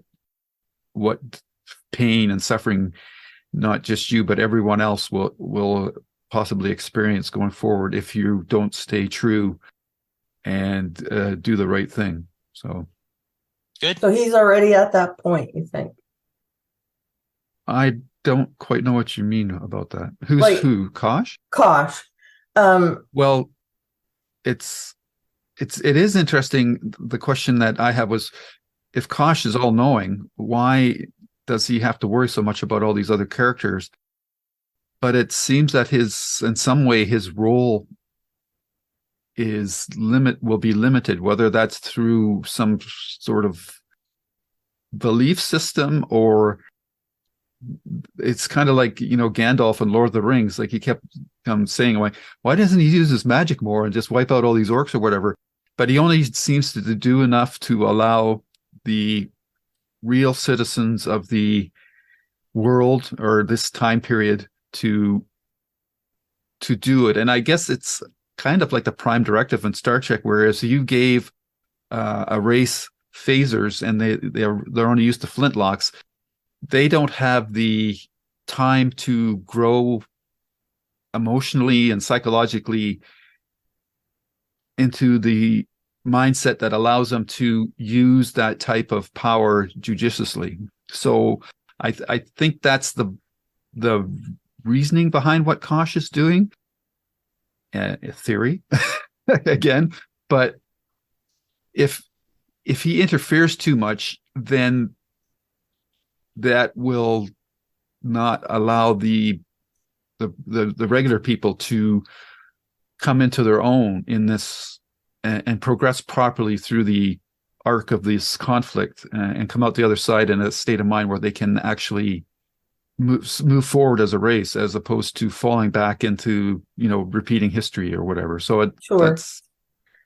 pain and suffering, not just you, but everyone else will possibly experience going forward if you don't stay true and do the right thing. So good. So he's already at that point, you think? I don't quite know what you mean about that. Who's who? Kosh? Kosh. Well, it is interesting. The question that I have was, if Kosh is all knowing, why does he have to worry so much about all these other characters? But it seems that in some way, his role will be limited, whether that's through some sort of belief system, or it's kind of like, Gandalf in Lord of the Rings. Like, he kept saying, why doesn't he use his magic more and just wipe out all these orcs or whatever? But he only seems to do enough to allow the real citizens of the world or this time period to do it. And I guess it's kind of like the Prime Directive in Star Trek, whereas you gave a race phasers and they're only used to flintlocks, they don't have the time to grow emotionally and psychologically into the mindset that allows them to use that type of power judiciously. So I think that's the reasoning behind what Kosh is doing. Theory again, but if he interferes too much, then that will not allow the the regular people to come into their own in this and progress properly through the arc of this conflict and come out the other side in a state of mind where they can actually move forward as a race, as opposed to falling back into, repeating history or whatever. So that's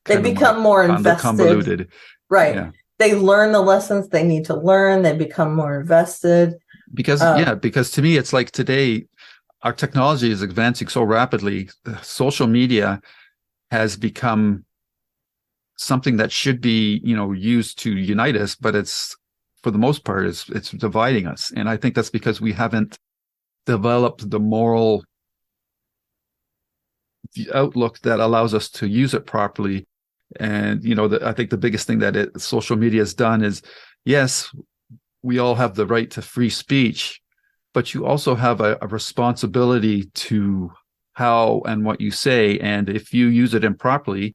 they become more invested. Convoluted. Right. Yeah. They learn the lessons they need to learn. They become more invested. Because to me, it's like today, our technology is advancing so rapidly. Social media has become something that should be, used to unite us, but it's, for the most part, it's dividing us. And I think that's because we haven't developed the moral outlook that allows us to use it properly. And, I think the biggest thing that social media has done is, yes, we all have the right to free speech, but you also have a responsibility to how and what you say. And if you use it improperly,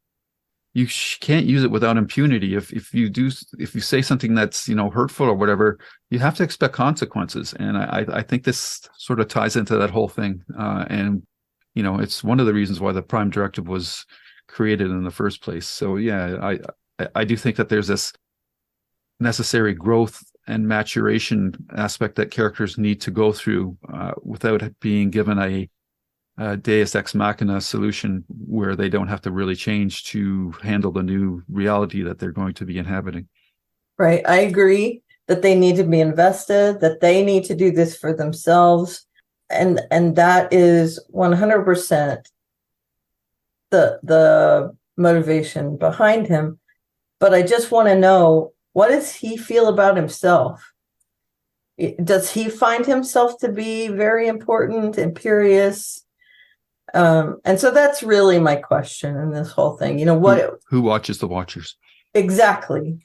you can't use it without impunity. If you say something that's, hurtful or whatever, you have to expect consequences. And I think this sort of ties into that whole thing. And, it's one of the reasons why the Prime Directive was created in the first place. So yeah, I do think that there's this necessary growth and maturation aspect that characters need to go through without being given a deus ex machina solution where they don't have to really change to handle the new reality that they're going to be inhabiting. Right. I agree that they need to be invested, that they need to do this for themselves. And that is 100% the motivation behind him. But I just want to know, what does he feel about himself? Does he find himself to be very important, imperious? And so that's really my question in this whole thing. Who watches the Watchers? Exactly.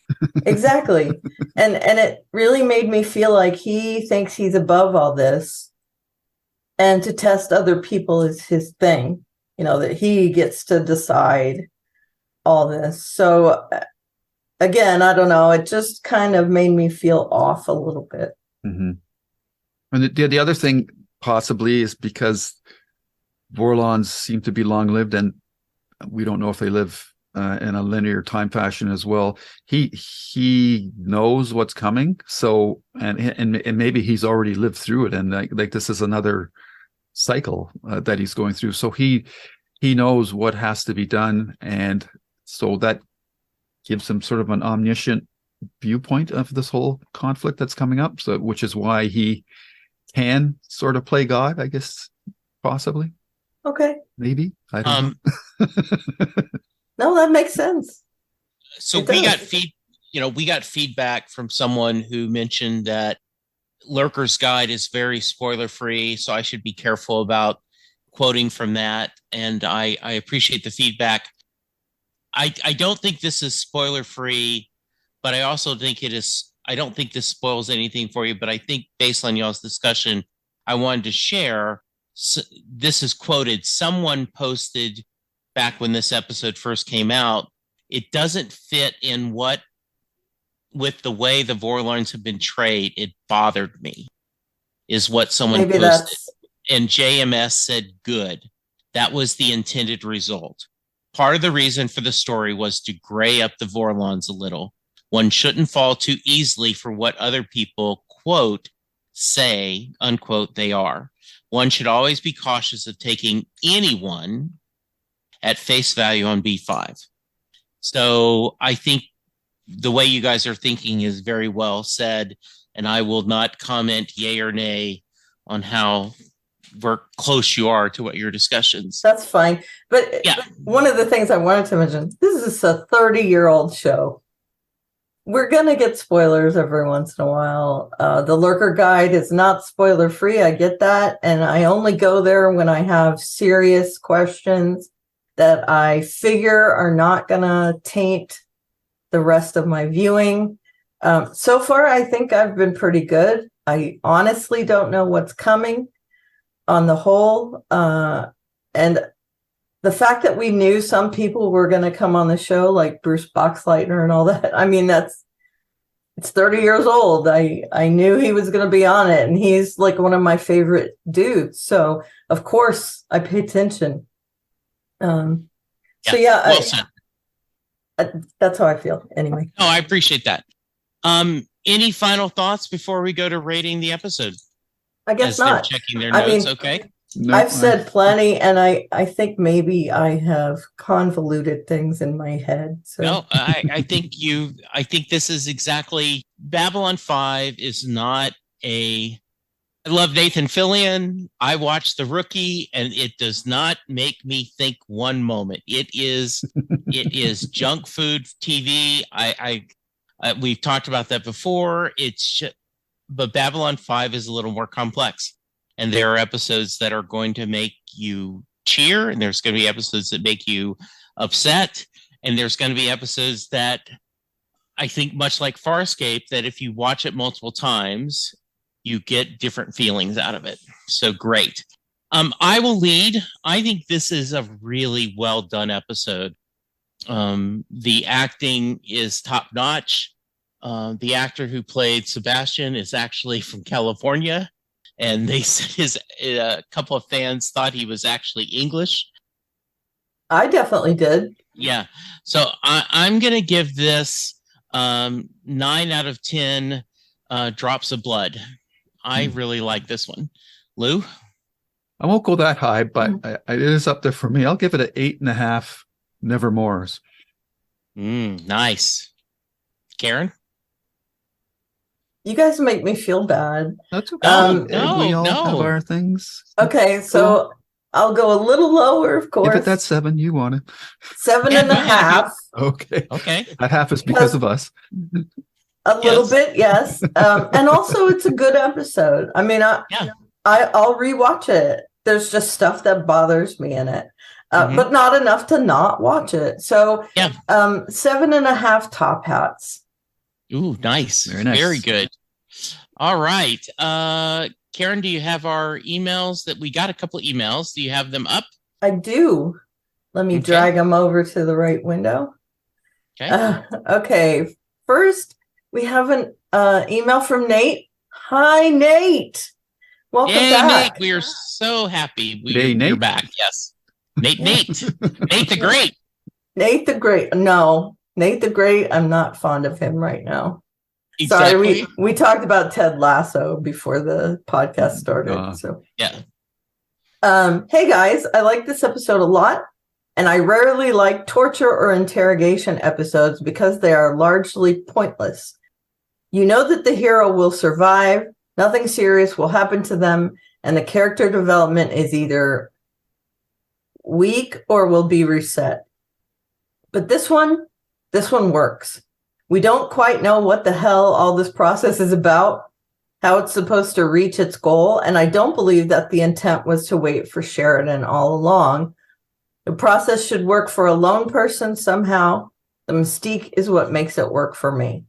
And it really made me feel like he thinks he's above all this, and to test other people is his thing, that he gets to decide all this. So again, I don't know, it just kind of made me feel off a little bit. Mm-hmm. And the other thing possibly is because Vorlons seem to be long-lived, and we don't know if they live in a linear time fashion as well. He knows what's coming, so and maybe he's already lived through it, and like this is another cycle that he's going through. So he knows what has to be done, and so that gives him sort of an omniscient viewpoint of this whole conflict that's coming up. So, which is why he can sort of play God, I guess, possibly. Okay. Maybe. I don't know. No, that makes sense. So we got feedback from someone who mentioned that Lurker's Guide is very spoiler free, so I should be careful about quoting from that. And I appreciate the feedback. I don't think this is spoiler free, but I also think I don't think this spoils anything for you, but I think based on y'all's discussion, I wanted to share. So this is quoted. Someone posted back when this episode first came out, it doesn't fit in with the way the Vorlons have been trained. It bothered me, is what someone posted. And JMS said, good. That was the intended result. Part of the reason for the story was to gray up the Vorlons a little. One shouldn't fall too easily for what other people, quote, say, unquote, they are. One should always be cautious of taking anyone at face value on B5. So I think the way you guys are thinking is very well said, and I will not comment yay or nay on how close you are to what your discussions. That's fine. But yeah, one of the things I wanted to mention, this is a 30-year-old show. We're going to get spoilers every once in a while. The Lurker Guide is not spoiler free. I get that. And I only go there when I have serious questions that I figure are not going to taint the rest of my viewing. So far, I think I've been pretty good. I honestly don't know what's coming on the whole. And the fact that we knew some people were going to come on the show, like Bruce Boxleitner and all that, I mean, it's 30 years old. I knew he was going to be on it, and he's like one of my favorite dudes. So of course I pay attention. So yeah, well said. That's how I feel anyway. Oh, I appreciate that. Any final thoughts before we go to rating the episode? I guess not. Checking their notes. Okay. No, I've said plenty, and I think maybe I have convoluted things in my head. So No, I think this is exactly, Babylon 5 is not I love Nathan Fillion. I watched The Rookie, and it does not make me think one moment. It is junk food TV. We've talked about that before. But Babylon 5 is a little more complex. And there are episodes that are going to make you cheer, and there's going to be episodes that make you upset, and there's going to be episodes that I think, much like Farscape, that if you watch it multiple times, you get different feelings out of it. So great. I will lead. I think this is a really well done episode. The acting is top notch. The actor who played Sebastian is actually from California. And they said a couple of fans thought he was actually English. I definitely did. Yeah. So I'm going to give this 9 out of 10 drops of blood. I really like this one. Lou? I won't go that high, but it is up there for me. I'll give it an 8.5 Nevermores. Nice. Karen? You guys make me feel bad. That's okay. We all have our things. Okay, so I'll go a little lower, of course. Give it that 7 you want it. 7.5. Okay. That half is because of us. A little bit, yes. And also, it's a good episode. I mean, I'll rewatch it. There's just stuff that bothers me in it, but not enough to not watch it. So, 7.5 top hats. Ooh, nice. Very nice. Very good. All right. Karen, do you have our emails? We got a couple of emails. Do you have them up? I do. Let me drag them over to the right window. Okay. Okay. First, we have an email from Nate. Hi, Nate. Welcome back. Nate. We are so happy Nate. You're back. Yes. Nate the Great. Nate the Great. No. Nate the Great, I'm not fond of him right now. Exactly. Sorry, we talked about Ted Lasso before the podcast started. Hey guys, I like this episode a lot, and I rarely like torture or interrogation episodes because they are largely pointless. You know that the hero will survive, nothing serious will happen to them, and the character development is either weak or will be reset. But this one works. We don't quite know what the hell all this process is about, how it's supposed to reach its goal, and I don't believe that the intent was to wait for Sheridan all along. The process should work for a lone person somehow. The mystique is what makes it work for me.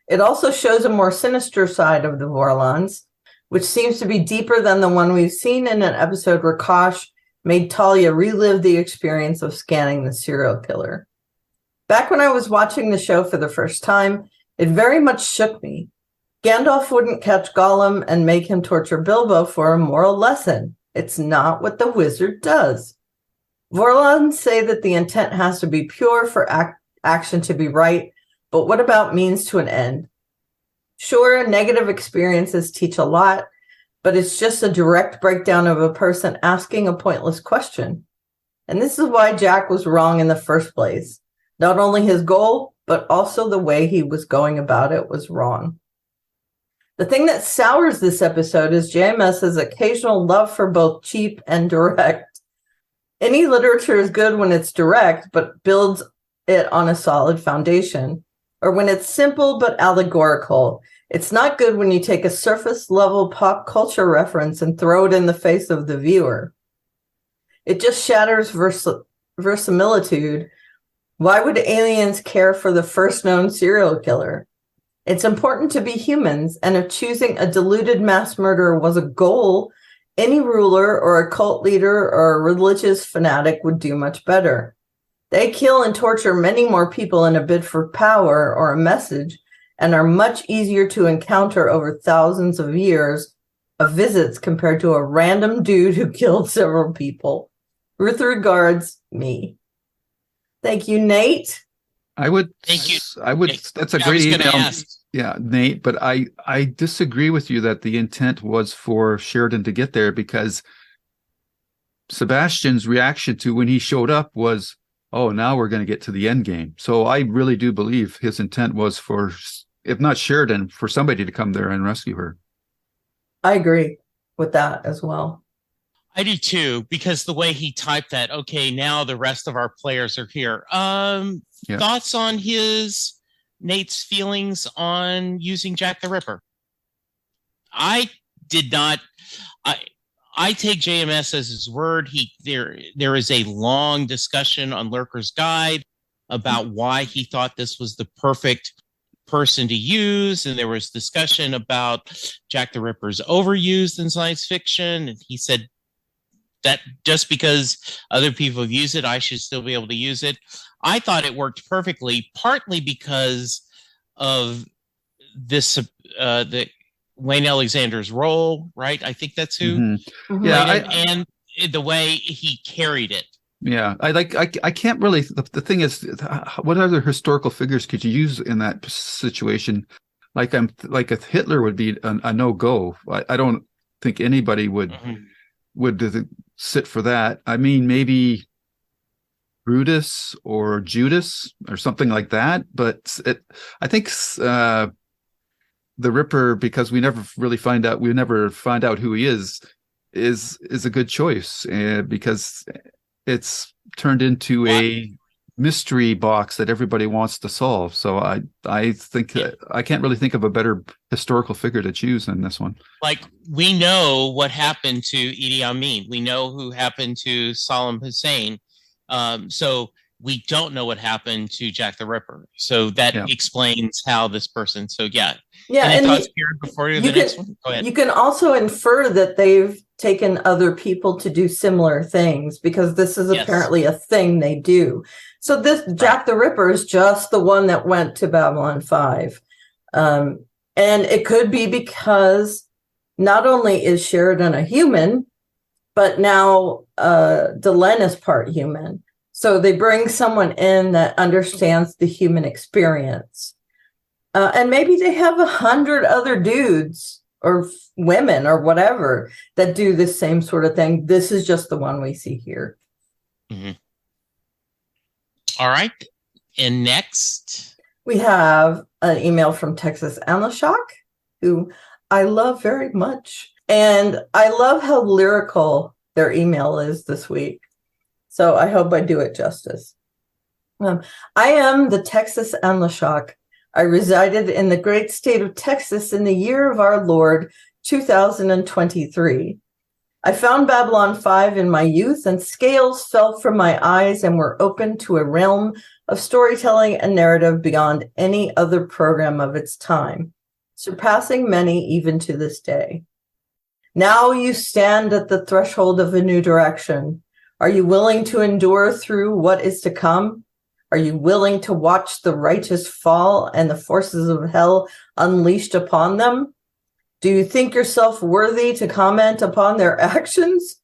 It also shows a more sinister side of the Vorlons, which seems to be deeper than the one we've seen in an episode where Kosh made Talia relive the experience of scanning the serial killer. Back when I was watching the show for the first time, it very much shook me. Gandalf wouldn't catch Gollum and make him torture Bilbo for a moral lesson. It's not what the wizard does. Vorlons say that the intent has to be pure for action to be right, but what about means to an end? Sure, negative experiences teach a lot, but it's just a direct breakdown of a person asking a pointless question. And this is why Jack was wrong in the first place. Not only his goal, but also the way he was going about it was wrong. The thing that sours this episode is JMS's occasional love for both cheap and direct. Any literature is good when it's direct, but builds it on a solid foundation, or when it's simple but allegorical. It's not good when you take a surface-level pop culture reference and throw it in the face of the viewer. It just shatters verisimilitude. Why would aliens care for the first known serial killer? It's important to be humans, and if choosing a deluded mass murderer was a goal, any ruler or a cult leader or a religious fanatic would do much better. They kill and torture many more people in a bid for power or a message, and are much easier to encounter over thousands of years of visits compared to a random dude who killed several people. With regards, me. Thank you, Nate. I would. Thank you. I would. That's a great email. Yeah, Nate. But I disagree with you that the intent was for Sheridan to get there, because Sebastian's reaction to when he showed up was, "Oh, now we're going to get to the end game." So I really do believe his intent was for, if not Sheridan, for somebody to come there and rescue her. I agree with that as well. I do too, because the way he typed that, okay, now the rest of our players are here. Thoughts on Nate's feelings on using Jack the Ripper? I did not. I take JMS as his word. There is a long discussion on Lurker's Guide about why he thought this was the perfect person to use, and there was discussion about Jack the Ripper's overused in science fiction, and he said that just because other people have used it, I should still be able to use it. I thought it worked perfectly, partly because of this, the Wayne Alexander's role, right? I think that's who. Mm-hmm. Mm-hmm. Yeah, and the way he carried it. Yeah, I can't really. The thing is, what other historical figures could you use in that situation? Like if Hitler would be a no-go. I don't think anybody would sit for that. I mean, maybe Brutus or Judas or something like that. But I think the Ripper, because we never find out who he is a good choice, because it's turned into a mystery box that everybody wants to solve. So I think I can't really think of a better historical figure to choose in this one. Like, we know what happened to Idi Amin. We know who happened to Saddam Hussein. So we don't know what happened to Jack the Ripper. So that explains how this person. So yeah. Any thoughts here before the next one? Go ahead. You can also infer that they've taken other people to do similar things, because this is apparently a thing they do. So this Jack the Ripper is just the one that went to Babylon 5. And it could be because not only is Sheridan a human, but now Delenn is part human. So they bring someone in that understands the human experience. And maybe they have 100 other dudes or women or whatever that do the same sort of thing. This is just the one we see here. Mm-hmm. All right. And next, we have an email from Texas Anlashak, who I love very much. And I love how lyrical their email is this week. So I hope I do it justice. I am the Texas Anlashak. I resided in the great state of Texas in the year of our Lord, 2023. I found Babylon 5 in my youth, and scales fell from my eyes and were open to a realm of storytelling and narrative beyond any other program of its time, surpassing many even to this day. Now you stand at the threshold of a new direction. Are you willing to endure through what is to come? Are you willing to watch the righteous fall and the forces of hell unleashed upon them? Do you think yourself worthy to comment upon their actions?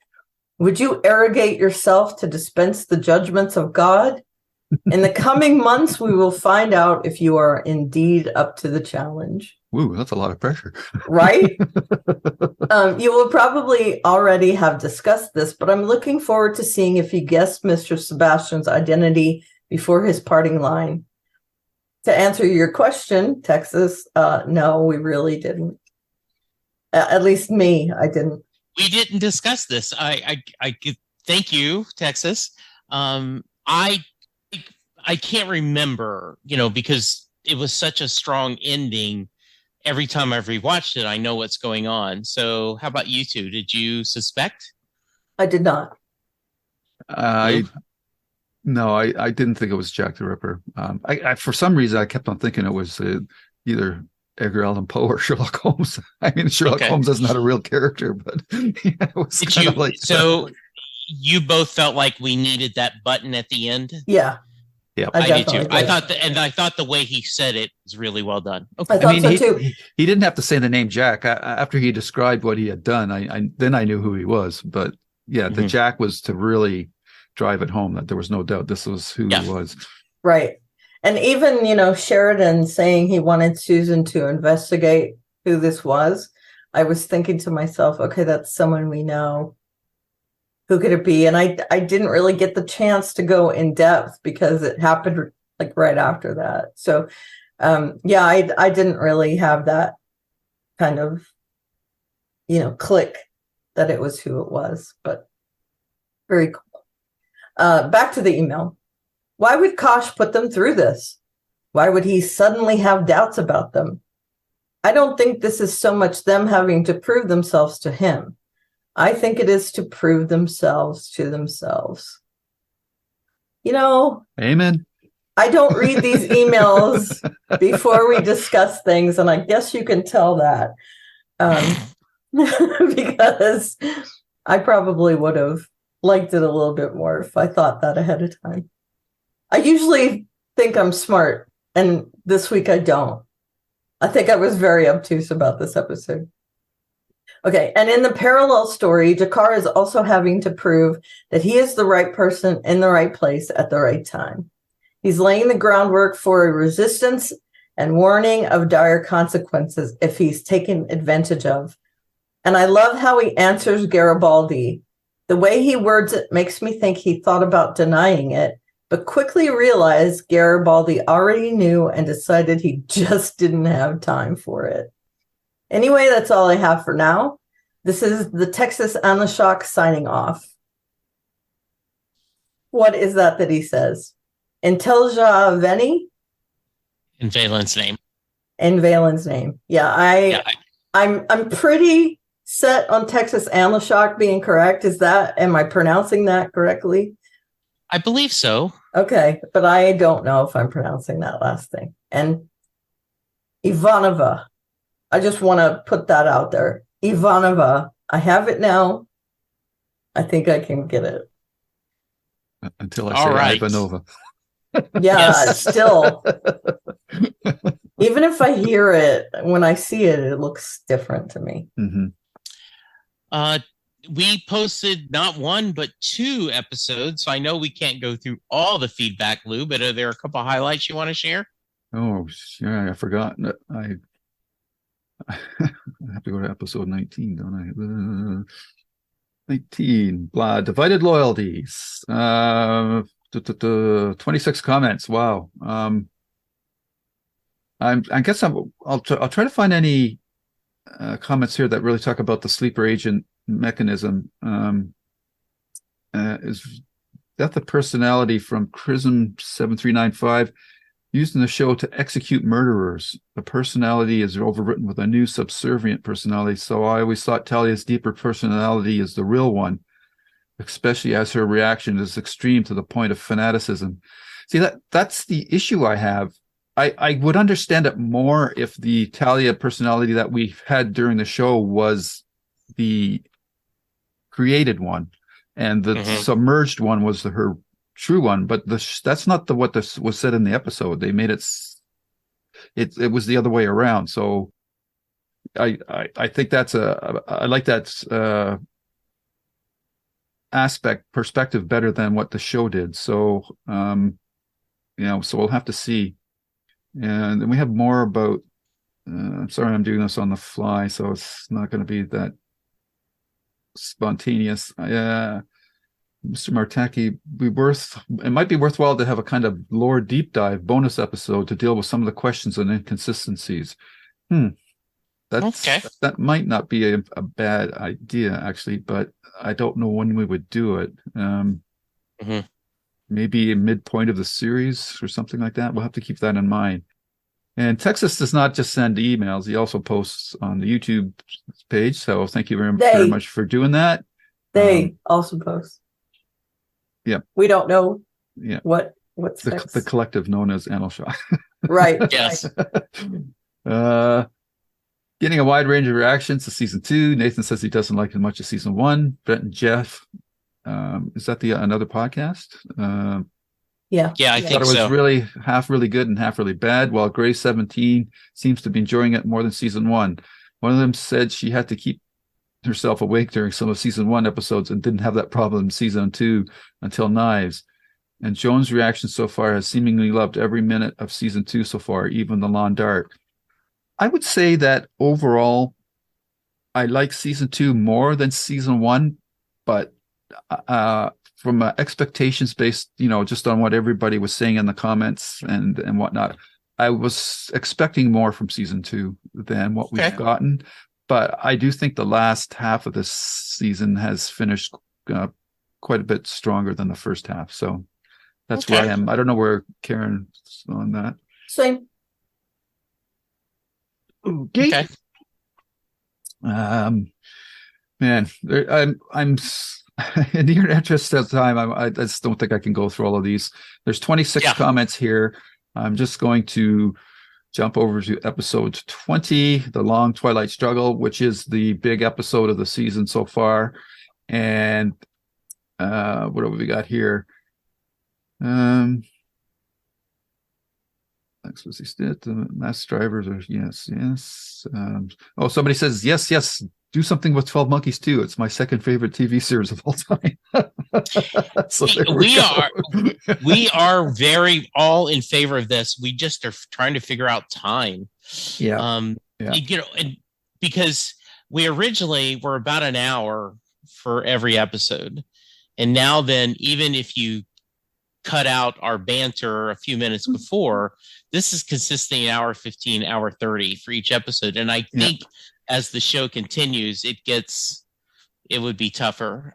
Would you arrogate yourself to dispense the judgments of God? In the coming months, we will find out if you are indeed up to the challenge. Ooh, that's a lot of pressure. Right? You will probably already have discussed this, but I'm looking forward to seeing if you guessed Mr. Sebastian's identity before his parting line. To answer your question, Texas, no, we really didn't. At least me, I didn't. We didn't discuss this. I thank you, Texas. I can't remember, because it was such a strong ending. Every time I've rewatched it, I know what's going on. So how about you two? Did you suspect? I did not. No, I didn't think it was Jack the Ripper. I for some reason, I kept on thinking it was either Edgar Allan Poe or Sherlock Holmes. I mean, Sherlock Holmes is not a real character, but it was kind of like... So you both felt like we needed that button at the end? Yeah. Yeah, I I did too. definitely did. I thought the way he said it was really well done. I thought so too. He didn't have to say the name Jack. After he described what he had done, I knew who he was. But yeah, the Jack was to really drive it home that there was no doubt this was who he was. Right. And even, Sheridan saying he wanted Susan to investigate who this was, I was thinking to myself, okay, that's someone we know. Who could it be? And I didn't really get the chance to go in depth because it happened like right after that. So, I didn't really have that kind of, click that it was who it was, but very cool. Back to the email. Why would Kosh put them through this? Why would he suddenly have doubts about them? I don't think this is so much them having to prove themselves to him. I think it is to prove themselves to themselves. Amen. I don't read these emails before we discuss things, and I guess you can tell that because I probably would have liked it a little bit more if I thought that ahead of time. I usually think I'm smart, and this week I don't. I think I was very obtuse about this episode. Okay, and in the parallel story, Jakar is also having to prove that he is the right person in the right place at the right time. He's laying the groundwork for a resistance and warning of dire consequences if he's taken advantage of. And I love how he answers Garibaldi. The way he words it makes me think he thought about denying it, but quickly realized Garibaldi already knew and decided he just didn't have time for it. Anyway, that's all I have for now. This is the Texas Anashok signing off. What is that he says? Intelja Veni? In Valen's name. In Valen's name. Yeah, I'm pretty set on Texas Anashok being correct. Am I pronouncing that correctly? I believe so. Okay, but I don't know if I'm pronouncing that last thing. And Ivanova. I just want to put that out there. Ivanova. I have it now. I think I can get it. Until I say Ivanova. Yeah, still. Even if I hear it, when I see it, it looks different to me. Mm-hmm. We posted not one, but 2 episodes. So I know we can't go through all the feedback, Lou, but are there a couple of highlights you want to share? Oh, yeah, I forgot. I have to go to episode 19, don't I? 19. Blah. Divided loyalties. 26 comments. Wow. I guess I'll try to find any comments here that really talk about the sleeper agent mechanism. Is that the personality from Chrism 7395? Used in the show to execute murderers. The personality is overwritten with a new subservient personality, so I always thought Talia's deeper personality is the real one, especially as her reaction is extreme to the point of fanaticism. See, that's the issue I have. I would understand it more if the Talia personality that we had during the show was the created one, and the submerged one was her true one, but that's not what this was said in the episode. They made it was the other way around. So I think I like that perspective better than what the show did. So so we'll have to see. And then we have more about I'm sorry, I'm doing this on the fly, so it's not going to be that spontaneous. Mr. Martaki, it might be worthwhile to have a kind of lore deep dive bonus episode to deal with some of the questions and inconsistencies. That might not be a bad idea, actually, but I don't know when we would do it. Maybe a midpoint of the series or something like that. We'll have to keep that in mind. And Texas does not just send emails; he also posts on the YouTube page. So thank you very much for doing that. They also post. Yeah, we don't know. Yeah, what's the collective known as Anashok. Right. Yes. Getting a wide range of reactions to season 2. Nathan says he doesn't like as much as season 1. Brent and Jeff, is that another podcast? Yeah. Yeah, I Thought think it was so. really half really good and half really bad, while Gray 17 seems to be enjoying it more than season 1. One of them said she had to keep herself awake during some of season 1 episodes and didn't have that problem in season 2 until Knives. And Joan's reaction so far has seemingly loved every minute of season 2 so far, even the lawn dart. I would say that overall, I like season 2 more than season 1, but from expectations based, just on what everybody was saying in the comments and whatnot, I was expecting more from season 2 than what we've gotten. But I do think the last half of this season has finished quite a bit stronger than the first half. So that's where I am. I don't know where Karen's on that. Same. Okay. Man, I'm in the interest of time. I just don't think I can go through all of these. There's 26 comments here. I'm just going to jump over to episode 20, The Long Twilight Struggle, which is the big episode of the season so far. And what have we got here? The mass drivers are yes. Somebody says yes. Do something with 12 Monkeys too. It's my second favorite TV series of all time. So we are very all in favor of this. We just are trying to figure out time. And because we originally were about an hour for every episode, and now then, even if you cut out our banter a few minutes before, this is consisting an hour 15, hour 30 for each episode. And I think as the show continues, it would be tougher.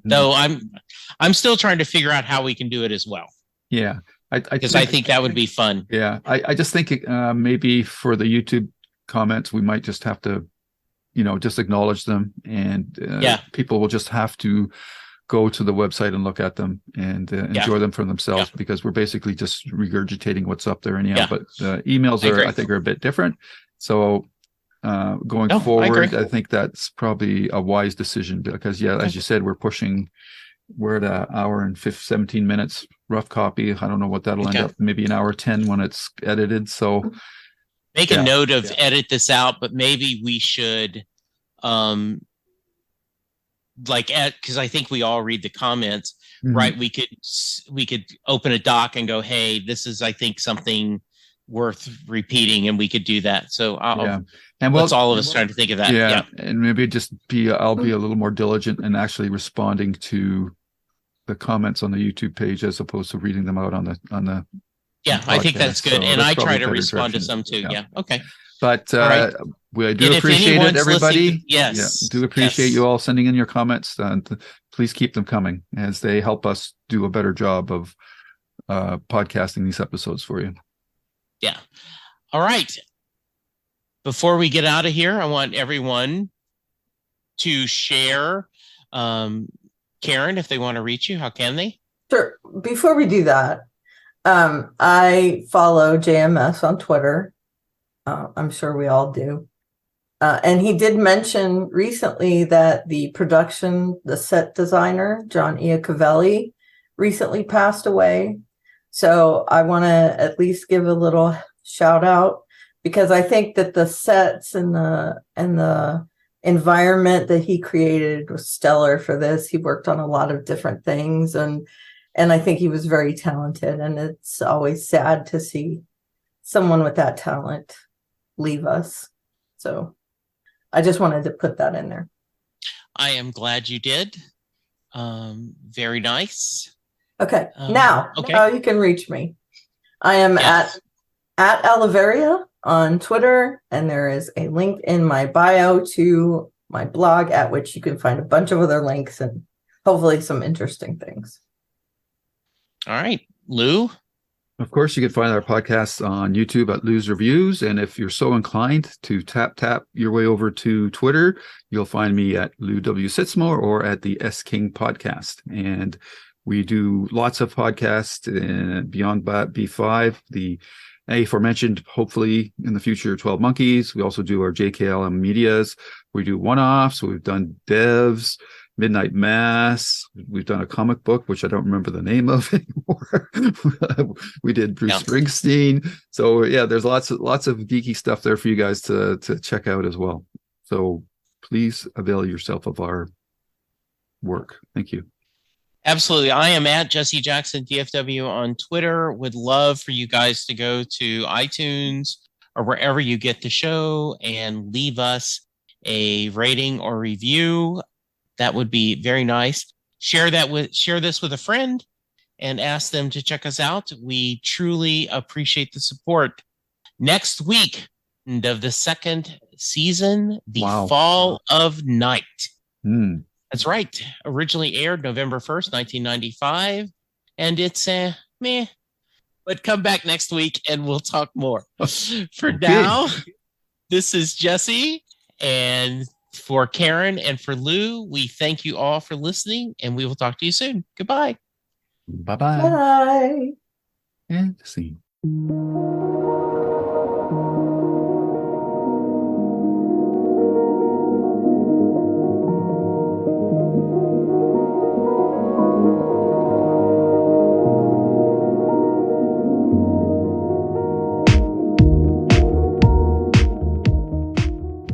Though I'm still trying to figure out how we can do it as well. Yeah. Because I think that would be fun. Yeah. I just think maybe for the YouTube comments, we might just have to, just acknowledge them, and people will just have to go to the website and look at them and enjoy them for themselves, because we're basically just regurgitating what's up there anyhow. But emails I think are a bit different. So going forward, I think that's probably a wise decision, because as you said, we're at an hour and 17 minutes rough copy. I don't know what that'll end up, maybe an hour 10 when it's edited. So make a note of edit this out, but maybe we should because I think we all read the comments, right? We could open a doc and go, hey, this is, I think, something worth repeating, and we could do that. So and let's all of us trying to think of that. And maybe I'll be a little more diligent in actually responding to the comments on the YouTube page as opposed to reading them out on the I think that's good. So and I try to respond to some too. Okay. But we do appreciate it, everybody. Do appreciate you all sending in your comments. Please keep them coming, as they help us do a better job of podcasting these episodes for you. Yeah. All right. Before we get out of here, I want everyone to share. Karen, if they want to reach you, how can they? Sure. Before we do that, I follow JMS on Twitter. I'm sure we all do. And he did mention recently that the set designer, John Iacovelli, recently passed away. So I want to at least give a little shout out, because I think that the sets and the environment that he created was stellar for this. He worked on a lot of different things, and I think he was very talented. And it's always sad to see someone with that talent leave us. So I just wanted to put that in there. I am glad you did. Very nice. Okay. Now you can reach me. I am at Oliveria on Twitter, and there is a link in my bio to my blog, at which you can find a bunch of other links and hopefully some interesting things. All right. Lou? Of course, you can find our podcasts on YouTube at Lou's Reviews. And if you're so inclined to tap your way over to Twitter, you'll find me at Lou W. Sitzmore or at the S King Podcast. And we do lots of podcasts beyond B5, the aforementioned, hopefully in the future, 12 Monkeys. We also do our JKLM medias. We do one-offs. We've done devs, Midnight Mass. We've done a comic book, which I don't remember the name of anymore. We did Bruce Springsteen. So yeah, there's lots of geeky stuff there for you guys to check out as well. So please avail yourself of our work. Thank you. Absolutely. I am at Jesse Jackson DFW on Twitter. Would love for you guys to go to iTunes or wherever you get the show and leave us a rating or review. That would be very nice. Share this with a friend and ask them to check us out. We truly appreciate the support. Next week of the second season, The Fall of Night. That's right. Originally aired November 1st, 1995. And it's meh. But come back next week and we'll talk more. For now, this is Jesse. And for Karen and for Lou, we thank you all for listening. And we will talk to you soon. Goodbye. Bye-bye. Bye. And scene.